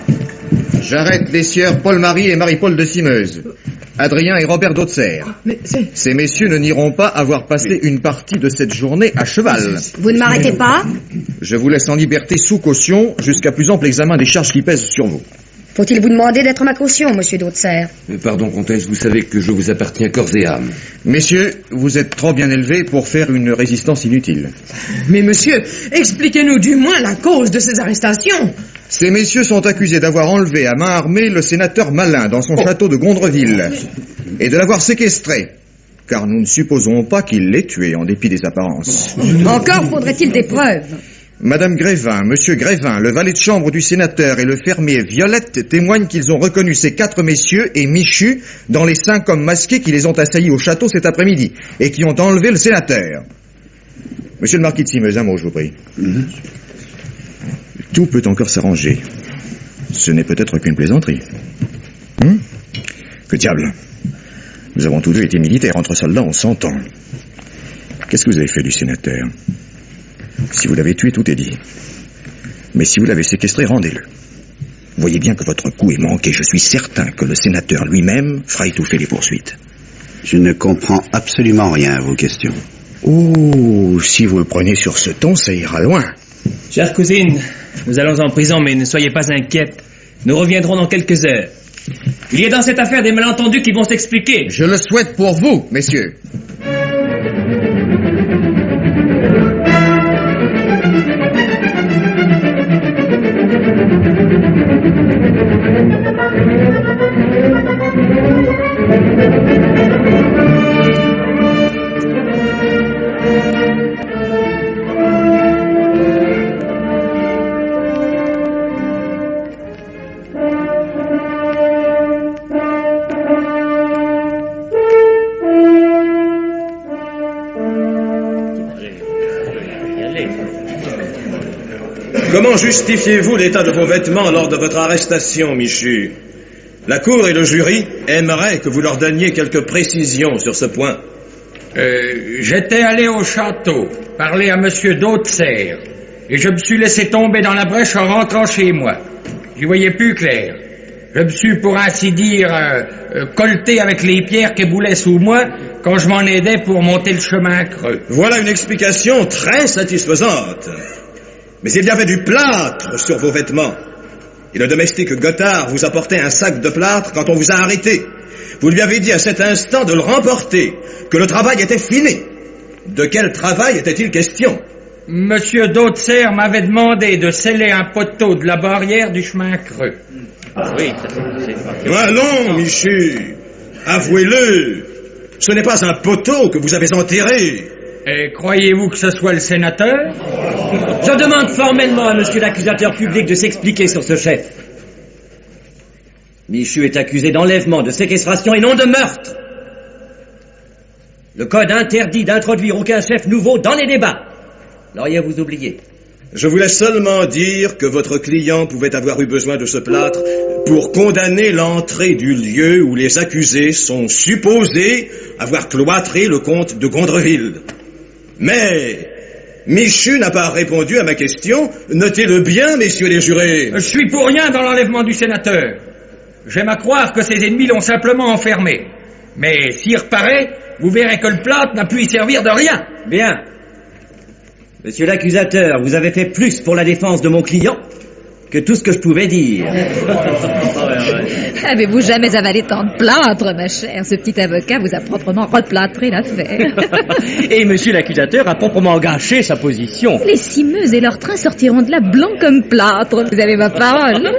j'arrête les sieurs Paul-Marie et Marie-Paul de Simeuse, Adrien et Robert d'Auxerre. Ces messieurs ne n'iront pas avoir passé une partie de cette journée à cheval. Vous ne m'arrêtez pas? Je vous laisse en liberté sous caution jusqu'à plus ample examen des charges qui pèsent sur vous. Faut-il vous demander d'être ma caution, monsieur d'Auxerre? Pardon, comtesse, vous savez que je vous appartiens corps et âme. Messieurs, vous êtes trop bien élevés pour faire une résistance inutile. Mais monsieur, expliquez-nous du moins la cause de ces arrestations. Ces messieurs sont accusés d'avoir enlevé à main armée le sénateur Malin dans son château de Gondreville et de l'avoir séquestré, car nous ne supposons pas qu'il l'ait tué en dépit des apparences. Encore faudrait-il des preuves. Madame Grévin, Monsieur Grévin, le valet de chambre du sénateur et le fermier Violette témoignent qu'ils ont reconnu ces 4 messieurs et Michu dans les 5 hommes masqués qui les ont assaillis au château cet après-midi et qui ont enlevé le sénateur. Monsieur le marquis de Simeuse, un mot, je vous prie. Tout peut encore s'arranger. Ce n'est peut-être qu'une plaisanterie. Que diable. Nous avons tous deux été militaires. Entre soldats, on s'entend. Qu'est-ce que vous avez fait du sénateur? Si vous l'avez tué, tout est dit. Mais si vous l'avez séquestré, rendez-le. Voyez bien que votre coup est manqué. Je suis certain que le sénateur lui-même fera étouffer les poursuites. Je ne comprends absolument rien à vos questions. Oh, si vous le prenez sur ce ton, ça ira loin. Chère cousine, nous allons en prison, mais ne soyez pas inquiète. Nous reviendrons dans quelques heures. Il y a dans cette affaire des malentendus qui vont s'expliquer. Je le souhaite pour vous, messieurs. Comment justifiez-vous l'état de vos vêtements lors de votre arrestation, Michu? La cour et le jury aimeraient que vous leur donniez quelques précisions sur ce point. J'étais allé au château, parler à monsieur d'Auxerre, et je me suis laissé tomber dans la brèche en rentrant chez moi. J'y voyais plus clair. Je me suis, pour ainsi dire, colleté avec les pierres qui boulaient sous moi quand je m'en aidais pour monter le chemin creux. Voilà une explication très satisfaisante. Mais il y avait du plâtre sur vos vêtements. Et le domestique Gothard vous apportait un sac de plâtre quand on vous a arrêté. Vous lui avez dit à cet instant de le remporter, que le travail était fini. De quel travail était-il question? Monsieur d'Auxerre m'avait demandé de sceller un poteau de la barrière du chemin creux. Ah oui, allons, Michu, avouez-le, ce n'est pas un poteau que vous avez enterré. Et croyez-vous que ce soit le sénateur? Je demande formellement à monsieur l'accusateur public de s'expliquer sur ce chef. Michu est accusé d'enlèvement, de séquestration et non de meurtre. Le code interdit d'introduire aucun chef nouveau dans les débats. L'auriez-vous oublié? Je voulais seulement dire que votre client pouvait avoir eu besoin de ce plâtre pour condamner l'entrée du lieu où les accusés sont supposés avoir cloîtré le comte de Gondreville. Mais Michu n'a pas répondu à ma question. Notez-le bien, messieurs les jurés. Je suis pour rien dans l'enlèvement du sénateur. J'aime à croire que ses ennemis l'ont simplement enfermé. Mais s'il reparaît, vous verrez que le plâtre n'a pu y servir de rien. Bien. Monsieur l'accusateur, vous avez fait plus pour la défense de mon client que tout ce que je pouvais dire. Avez-vous jamais avalé tant de plâtre, ma chère? Ce petit avocat vous a proprement replâtré l'affaire. Et monsieur l'accusateur a proprement gâché sa position. Les cimeuses et leurs trains sortiront de là blancs comme plâtre. Vous avez ma parole.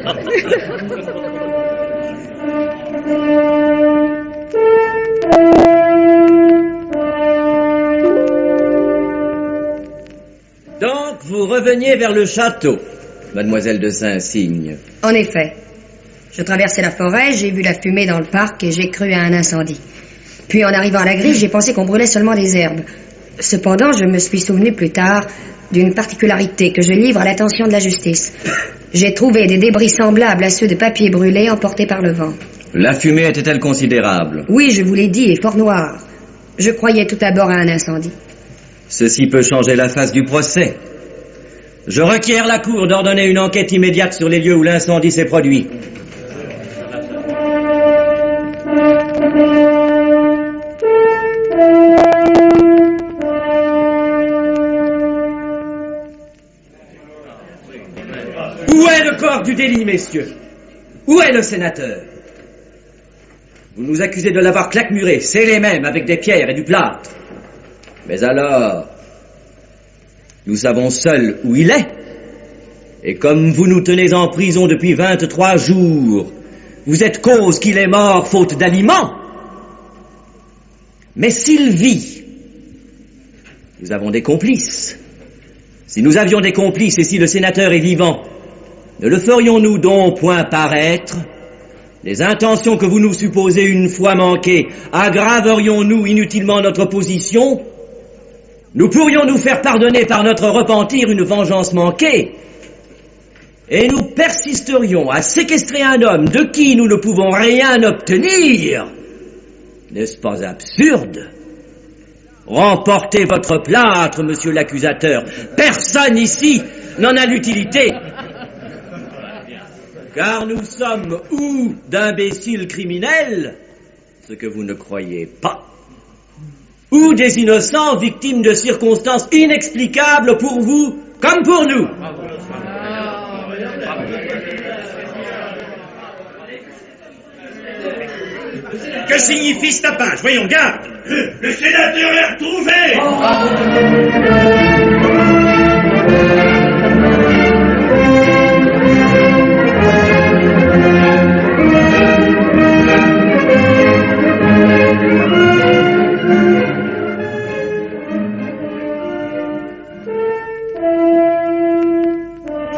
Donc, vous reveniez vers le château, mademoiselle de Saint-Cygne. En effet. Je traversais la forêt, j'ai vu la fumée dans le parc et j'ai cru à un incendie. Puis en arrivant à la grille, j'ai pensé qu'on brûlait seulement des herbes. Cependant, je me suis souvenu plus tard d'une particularité que je livre à l'attention de la justice. J'ai trouvé des débris semblables à ceux de papier brûlé emportés par le vent. La fumée était-elle considérable? Oui, je vous l'ai dit, et fort noire. Je croyais tout d'abord à un incendie. Ceci peut changer la face du procès. Je requiers la Cour d'ordonner une enquête immédiate sur les lieux où l'incendie s'est produit. Où est le corps du délit, messieurs? Où est le sénateur? Vous nous accusez de l'avoir claquemuré, scellé même avec des pierres et du plâtre. Mais alors, nous savons seuls où il est. Et comme vous nous tenez en prison depuis 23 jours, vous êtes cause qu'il est mort faute d'aliments. Mais s'il vit, nous avons des complices. Si nous avions des complices et si le sénateur est vivant, ne le ferions-nous donc point paraître? Les intentions que vous nous supposez une fois manquées, aggraverions-nous inutilement notre position? Nous pourrions nous faire pardonner par notre repentir une vengeance manquée, et nous persisterions à séquestrer un homme de qui nous ne pouvons rien obtenir. N'est-ce pas absurde? Remportez votre plâtre, monsieur l'accusateur. Personne ici n'en a l'utilité. Car nous sommes ou d'imbéciles criminels, ce que vous ne croyez pas, ou des innocents victimes de circonstances inexplicables pour vous comme pour nous. Que signifie ce tapage? Voyons, garde! Le sénateur est retrouvé!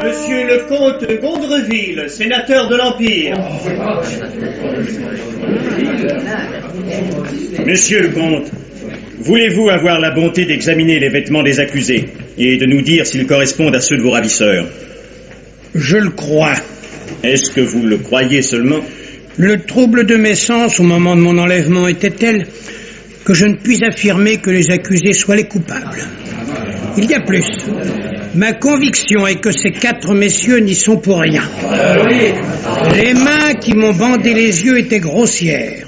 Monsieur le comte Gondreville, sénateur de l'Empire. Monsieur le comte, voulez-vous avoir la bonté d'examiner les vêtements des accusés et de nous dire s'ils correspondent à ceux de vos ravisseurs? Je le crois. Est-ce que vous le croyez seulement? Le trouble de mes sens au moment de mon enlèvement était tel que je ne puis affirmer que les accusés soient les coupables. Il y a plus. Ma conviction est que ces 4 messieurs n'y sont pour rien. Les mains qui m'ont bandé les yeux étaient grossières.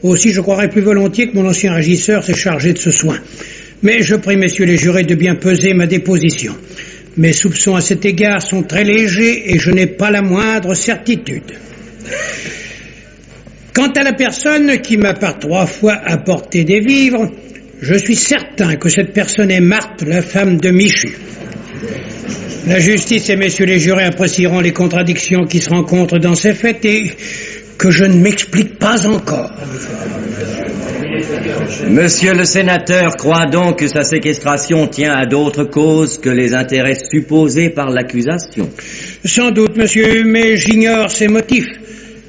Aussi, je croirais plus volontiers que mon ancien régisseur s'est chargé de ce soin. Mais je prie messieurs les jurés de bien peser ma déposition. Mes soupçons à cet égard sont très légers et je n'ai pas la moindre certitude. Quant à la personne qui m'a par 3 fois apporté des vivres, je suis certain que cette personne est Marthe, la femme de Michu. La justice et messieurs les jurés apprécieront les contradictions qui se rencontrent dans ces faits et que je ne m'explique pas encore. Monsieur le sénateur croit donc que sa séquestration tient à d'autres causes que les intérêts supposés par l'accusation? Sans doute, monsieur, mais j'ignore ses motifs,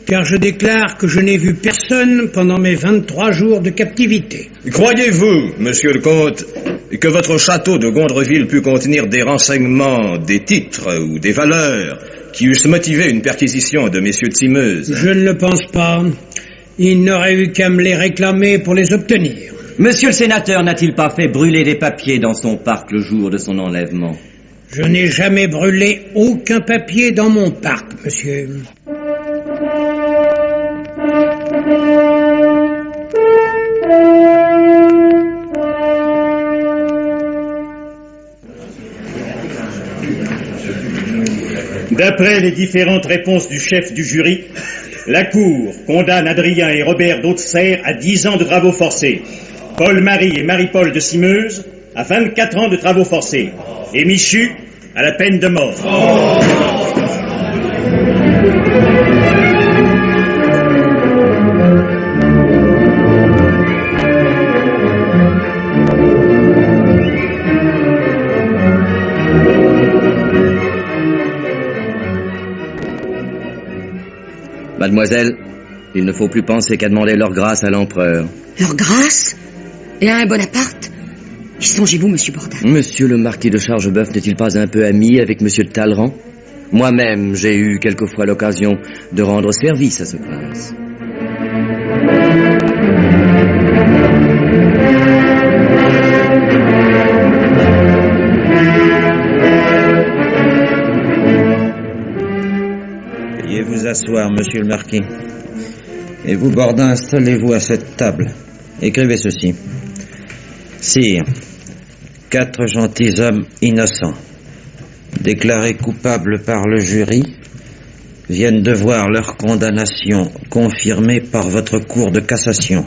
car je déclare que je n'ai vu personne pendant mes 23 jours de captivité. Croyez-vous, monsieur le comte, que votre château de Gondreville put contenir des renseignements, des titres ou des valeurs qui eussent motivé une perquisition de messieurs de Simeuse? Je ne le pense pas. Il n'aurait eu qu'à me les réclamer pour les obtenir. Monsieur le sénateur n'a-t-il pas fait brûler des papiers dans son parc le jour de son enlèvement? Je n'ai jamais brûlé aucun papier dans mon parc, monsieur. D'après les différentes réponses du chef du jury, la Cour condamne Adrien et Robert d'Haute-Serre à 10 ans de travaux forcés, Paul-Marie et Marie-Paul de Simeuse à 24 ans de travaux forcés, et Michu à la peine de mort. Mademoiselle, il ne faut plus penser qu'à demander leur grâce à l'empereur. Leur grâce? Et à un Bonaparte? Y songez-vous, monsieur Bourdin? Monsieur le marquis de Chargeboeuf n'est-il pas un peu ami avec monsieur de Talleyrand? Moi-même, j'ai eu quelquefois l'occasion de rendre service à ce prince. Veuillez vous asseoir, monsieur le marquis. Et vous, Bourdin, installez-vous à cette table. Écrivez ceci. Sire, 4 gentilshommes innocents, déclarés coupables par le jury, viennent de voir leur condamnation confirmée par votre cour de cassation.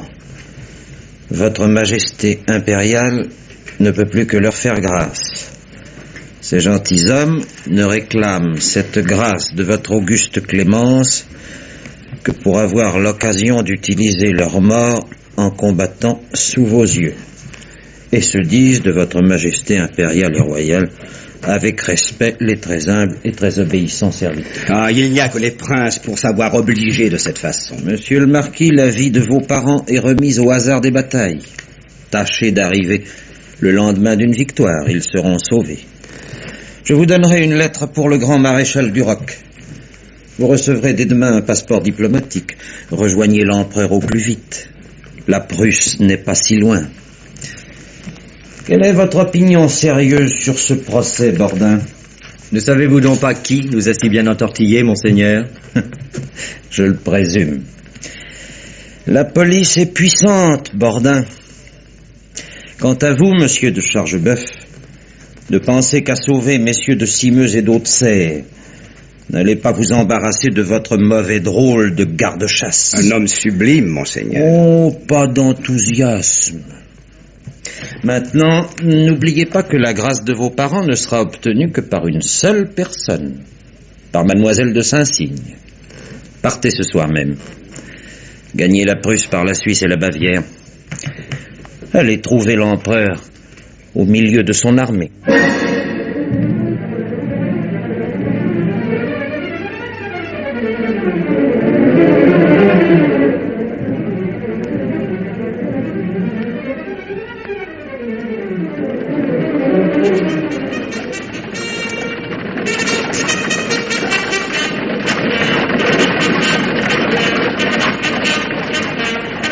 Votre Majesté impériale ne peut plus que leur faire grâce. Ces gentilshommes ne réclament cette grâce de votre auguste clémence que pour avoir l'occasion d'utiliser leur mort en combattant sous vos yeux, et se disent de votre Majesté impériale et royale avec respect les très humbles et très obéissants serviteurs. Ah, il n'y a que les princes pour savoir obliger de cette façon. Monsieur le marquis, la vie de vos parents est remise au hasard des batailles. Tâchez d'arriver le lendemain d'une victoire, ils seront sauvés. Je vous donnerai une lettre pour le grand maréchal Duroc. Vous recevrez dès demain un passeport diplomatique. Rejoignez l'empereur au plus vite. La Prusse n'est pas si loin. Quelle est votre opinion sérieuse sur ce procès, Bourdin? Ne savez-vous donc pas qui nous a si bien entortillés, monseigneur? Je le présume. La police est puissante, Bourdin. Quant à vous, monsieur de Chargeboeuf, ne pensez qu'à sauver messieurs de Simeuse et d'Haute-Serre. N'allez pas vous embarrasser de votre mauvais drôle de garde-chasse. Un homme sublime, monseigneur. Oh, pas d'enthousiasme. Maintenant, n'oubliez pas que la grâce de vos parents ne sera obtenue que par une seule personne, par mademoiselle de Saint-Cygne. Partez ce soir même. Gagnez la Prusse par la Suisse et la Bavière. Allez trouver l'empereur au milieu de son armée.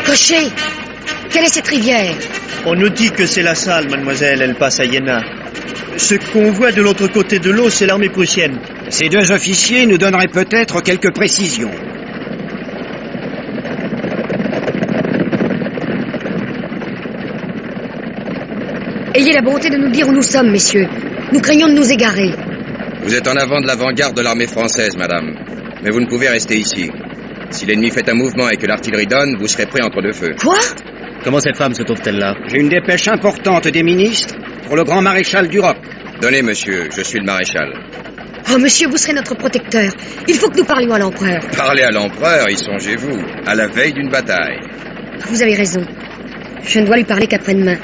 Cocher, quelle est cette rivière? On nous dit que c'est la Saale, mademoiselle, elle passe à Iéna. Ce qu'on voit de l'autre côté de l'eau, c'est l'armée prussienne. Ces 2 officiers nous donneraient peut-être quelques précisions. Ayez la bonté de nous dire où nous sommes, messieurs. Nous craignons de nous égarer. Vous êtes en avant de l'avant-garde de l'armée française, madame. Mais vous ne pouvez rester ici. Si l'ennemi fait un mouvement et que l'artillerie donne, vous serez prêt entre deux feux. Quoi? Comment cette femme se trouve-t-elle là? J'ai une dépêche importante des ministres pour le grand maréchal Duroc. Donnez, monsieur, je suis le maréchal. Oh, monsieur, vous serez notre protecteur. Il faut que nous parlions à l'empereur. Parlez à l'empereur, y songez-vous, à la veille d'une bataille. Vous avez raison. Je ne dois lui parler qu'après-demain.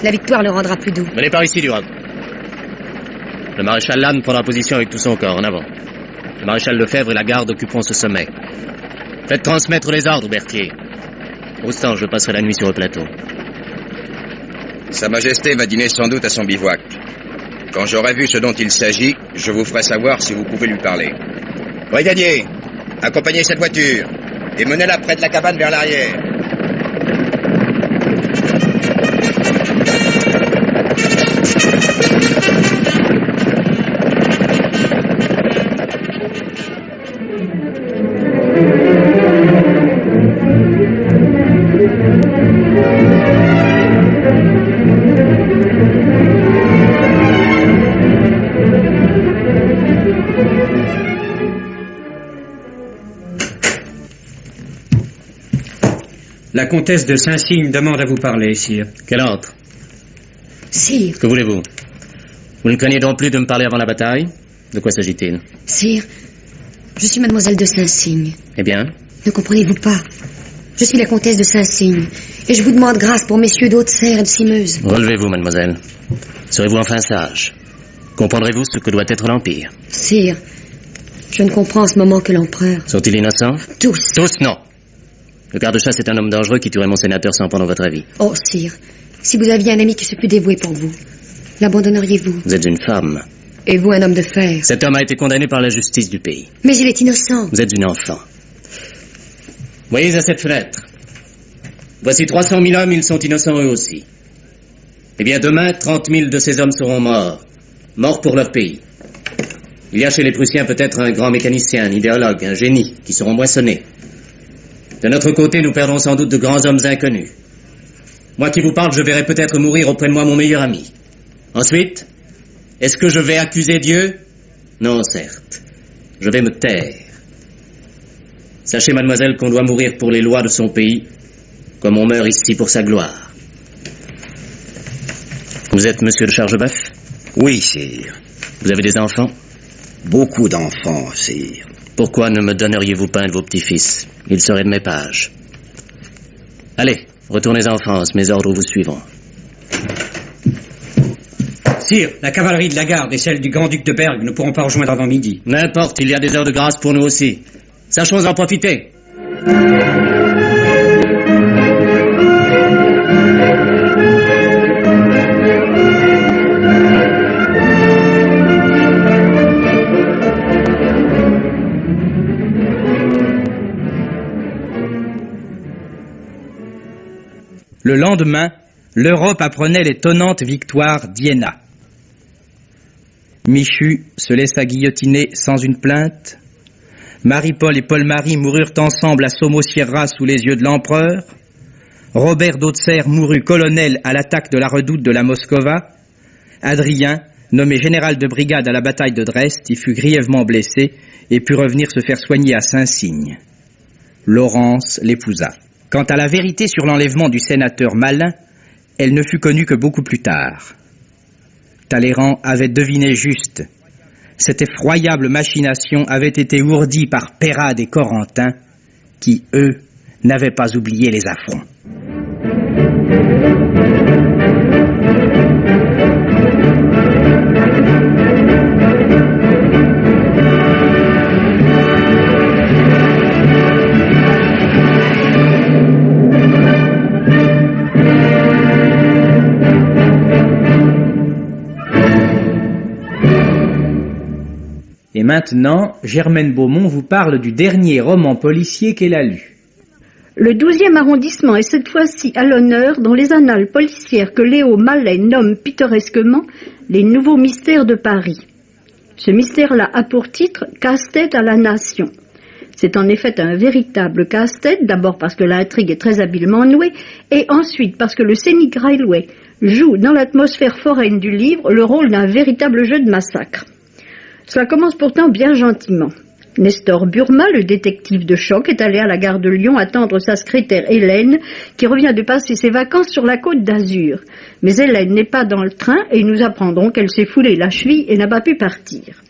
La victoire le rendra plus doux. Venez par ici, Duroc. Le maréchal Lannes prendra position avec tout son corps, en avant. Le maréchal Lefebvre et la garde occuperont ce sommet. Faites transmettre les ordres, Berthier. Roustan, je passerai la nuit sur le plateau. Sa Majesté va dîner sans doute à son bivouac. Quand j'aurai vu ce dont il s'agit, je vous ferai savoir si vous pouvez lui parler. Brigadier, accompagnez cette voiture et menez-la près de la cabane vers l'arrière. La comtesse de Saint-Cygne demande à vous parler, sire. Qu'elle entre. Sire. Que voulez-vous? Vous ne craignez donc plus de me parler avant la bataille? De quoi s'agit-il? Sire, je suis mademoiselle de Saint-Cygne. Eh bien? Ne comprenez-vous pas? Je suis la comtesse de Saint-Cygne, et je vous demande grâce pour messieurs d'Haute-Serre et de Simeuse. Relevez-vous, mademoiselle. Serez-vous enfin sage? Comprendrez-vous ce que doit être l'Empire? Sire, je ne comprends en ce moment que l'empereur. Sont-ils innocents? Tous. Tous, non. Le garde-chasse est un homme dangereux qui tuerait mon sénateur sans prendre votre avis. Oh, sire, si vous aviez un ami qui se pût dévouer pour vous, l'abandonneriez-vous? Vous êtes une femme. Et vous, un homme de fer? Cet homme a été condamné par la justice du pays. Mais il est innocent. Vous êtes une enfant. Voyez à cette fenêtre. Voici 300 000 hommes, ils sont innocents eux aussi. Eh bien, demain, 30 000 de ces hommes seront morts. Morts pour leur pays. Il y a chez les Prussiens peut-être un grand mécanicien, un idéologue, un génie, qui seront moissonnés. De notre côté, nous perdrons sans doute de grands hommes inconnus. Moi qui vous parle, je verrai peut-être mourir auprès de moi mon meilleur ami. Ensuite, est-ce que je vais accuser Dieu? Non, certes. Je vais me taire. Sachez, mademoiselle, qu'on doit mourir pour les lois de son pays, comme on meurt ici pour sa gloire. Vous êtes monsieur de Chargeboeuf? Oui, sire. Vous avez des enfants? Beaucoup d'enfants, sire. Pourquoi ne me donneriez-vous pas un de vos petits-fils? Ils seraient de mes pages. Allez, retournez en France, mes ordres vous suivront. Sire, la cavalerie de la garde et celle du grand-duc de Berg ne pourront pas rejoindre avant midi. N'importe, il y a des heures de grâce pour nous aussi. Sachons en profiter. Le lendemain, l'Europe apprenait l'étonnante victoire d'Iéna. Michu se laissa guillotiner sans une plainte. Marie-Paul et Paul-Marie moururent ensemble à Somosierra sous les yeux de l'empereur. Robert d'Haute-Serre mourut colonel à l'attaque de la redoute de la Moskova. Adrien, nommé général de brigade à la bataille de Dresde, y fut grièvement blessé et put revenir se faire soigner à Saint-Cygne. Laurence l'épousa. Quant à la vérité sur l'enlèvement du sénateur Malin, elle ne fut connue que beaucoup plus tard. Talleyrand avait deviné juste. Cette effroyable machination avait été ourdie par Peyrade et Corentin, qui, eux, n'avaient pas oublié les affronts. Et maintenant, Germaine Beaumont vous parle du dernier roman policier qu'elle a lu. Le 12e arrondissement est cette fois-ci à l'honneur dans les annales policières que Léo Mallet nomme pittoresquement les nouveaux mystères de Paris. Ce mystère-là a pour titre « Casse-tête à la nation ». C'est en effet un véritable casse-tête, d'abord parce que l'intrigue est très habilement nouée, et ensuite parce que le Scenic Railway joue dans l'atmosphère foraine du livre le rôle d'un véritable jeu de massacre. Cela commence pourtant bien gentiment. Nestor Burma, le détective de choc, est allé à la gare de Lyon attendre sa secrétaire Hélène, qui revient de passer ses vacances sur la côte d'Azur. Mais Hélène n'est pas dans le train et nous apprendrons qu'elle s'est foulée la cheville et n'a pas pu partir.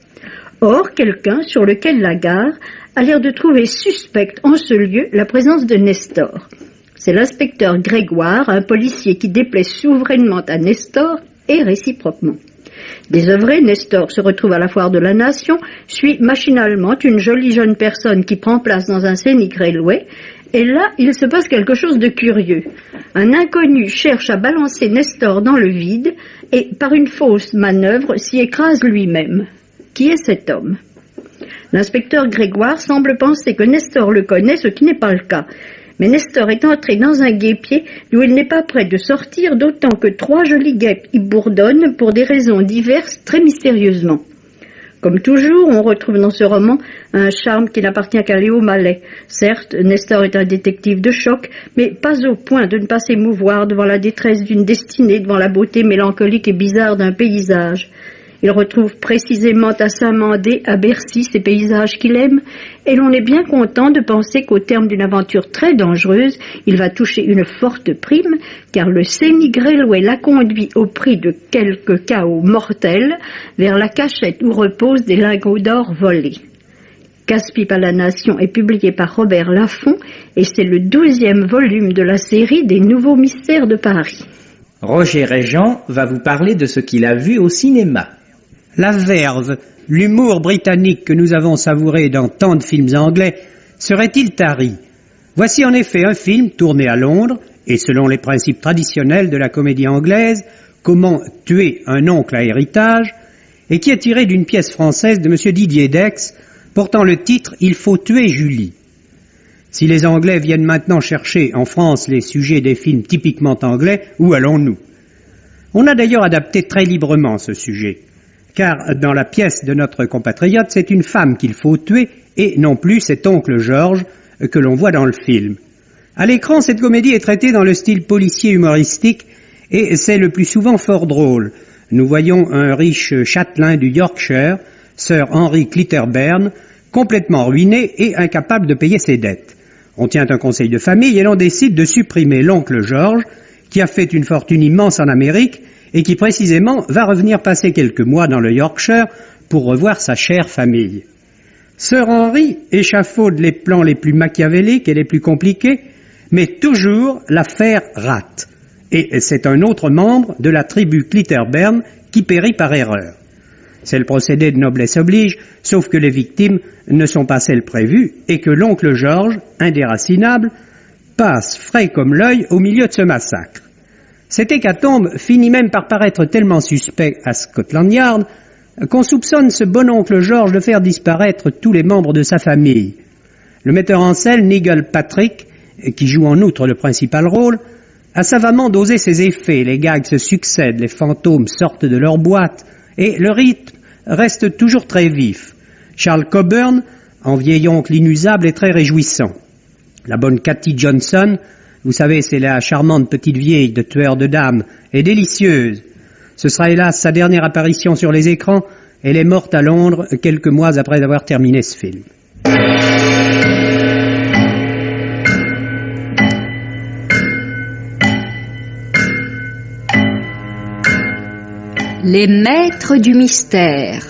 Or, quelqu'un sur lequel la gare a l'air de trouver suspecte en ce lieu la présence de Nestor. C'est l'inspecteur Grégoire, un policier qui déplaît souverainement à Nestor et réciproquement. Désœuvré, Nestor se retrouve à la foire de la Nation, suit machinalement une jolie jeune personne qui prend place dans un Scenic Railway, et là, il se passe quelque chose de curieux. Un inconnu cherche à balancer Nestor dans le vide, et par une fausse manœuvre s'y écrase lui-même. Qui est cet homme? L'inspecteur Grégoire semble penser que Nestor le connaît, ce qui n'est pas le cas. Mais Nestor est entré dans un guêpier d'où il n'est pas prêt de sortir, d'autant que 3 jolies guêpes y bourdonnent pour des raisons diverses très mystérieusement. Comme toujours, on retrouve dans ce roman un charme qui n'appartient qu'à Léo Mallet. Certes, Nestor est un détective de choc, mais pas au point de ne pas s'émouvoir devant la détresse d'une destinée, devant la beauté mélancolique et bizarre d'un paysage. Il retrouve précisément à Saint-Mandé, à Bercy, ces paysages qu'il aime, et l'on est bien content de penser qu'au terme d'une aventure très dangereuse, il va toucher une forte prime, car le sénigrellois l'a conduit au prix de quelques chaos mortels vers la cachette où reposent des lingots d'or volés. Casse-pipe à la Nation est publié par Robert Laffont, et c'est le 12e volume de la série des Nouveaux Mystères de Paris. Roger Régent va vous parler de ce qu'il a vu au cinéma. La verve, l'humour britannique que nous avons savouré dans tant de films anglais, serait-il tari? Voici en effet un film tourné à Londres, et selon les principes traditionnels de la comédie anglaise, Comment tuer un oncle à héritage, et qui est tiré d'une pièce française de M. Didier Dex, portant le titre « Il faut tuer Julie ». Si les Anglais viennent maintenant chercher en France les sujets des films typiquement anglais, où allons-nous? On a d'ailleurs adapté très librement ce sujet, car dans la pièce de notre compatriote, c'est une femme qu'il faut tuer, et non plus cet oncle Georges que l'on voit dans le film. À l'écran, cette comédie est traitée dans le style policier humoristique, et c'est le plus souvent fort drôle. Nous voyons un riche châtelain du Yorkshire, Sir Henry Clitterburn, complètement ruiné et incapable de payer ses dettes. On tient un conseil de famille et l'on décide de supprimer l'oncle George, qui a fait une fortune immense en Amérique et qui précisément va revenir passer quelques mois dans le Yorkshire pour revoir sa chère famille. Sir Henry échafaude les plans les plus machiavéliques et les plus compliqués, mais toujours l'affaire rate. Et c'est un autre membre de la tribu Clitterburn qui périt par erreur. C'est le procédé de noblesse oblige, sauf que les victimes ne sont pas celles prévues et que l'oncle George, indéracinable, passe frais comme l'œil au milieu de ce massacre. Cette hécatombe finit même par paraître tellement suspect à Scotland Yard qu'on soupçonne ce bon oncle George de faire disparaître tous les membres de sa famille. Le metteur en scène, Nigel Patrick, qui joue en outre le principal rôle, a savamment dosé ses effets, les gags se succèdent, les fantômes sortent de leur boîte, et le rythme reste toujours très vif. Charles Coburn, en vieil oncle inusable, est très réjouissant. La bonne Cathy Johnson, vous savez, c'est la charmante petite vieille de Tueur de dames, est délicieuse. Ce sera hélas sa dernière apparition sur les écrans. Elle est morte à Londres quelques mois après avoir terminé ce film. Les maîtres du mystère.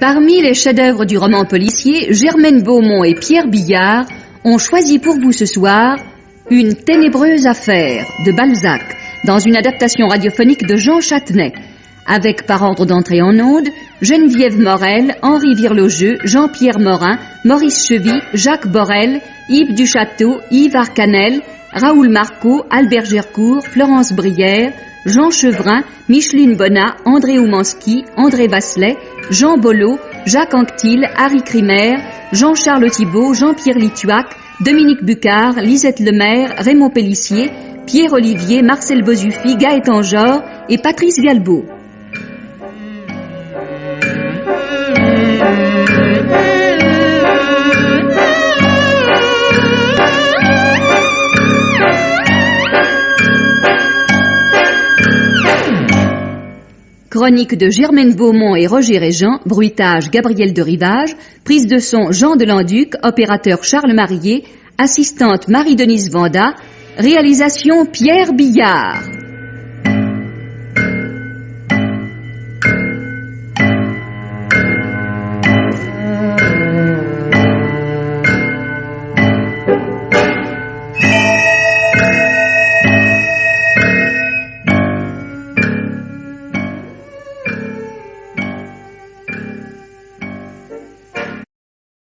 Parmi les chefs-d'œuvre du roman policier, Germaine Beaumont et Pierre Billard ont choisi pour vous ce soir Une ténébreuse affaire de Balzac, dans une adaptation radiophonique de Jean Châtenay, avec par ordre d'entrée en onde Geneviève Morel, Henri Virlogeux, Jean-Pierre Morin, Maurice Chevy, Jacques Borel, Yves Duchâteau, Yves Arcanel, Raoul Marceau, Albert Gercourt, Florence Brière, Jean Chevrin, Micheline Bonnat, André Oumanski, André Vasselet, Jean Bollot, Jacques Anquetil, Harry Crimer, Jean-Charles Thibault, Jean-Pierre Lituac, Dominique Bucard, Lisette Lemaire, Raymond Pellissier, Pierre Olivier, Marcel Bozuffi, Gaëtan Jor et Patrice Galbaud. Chronique de Germaine Beaumont et Roger Régent, bruitage Gabriel de Rivage, prise de son Jean Delanduc, opérateur Charles Marier, assistante Marie-Denise Vanda, réalisation Pierre Billard.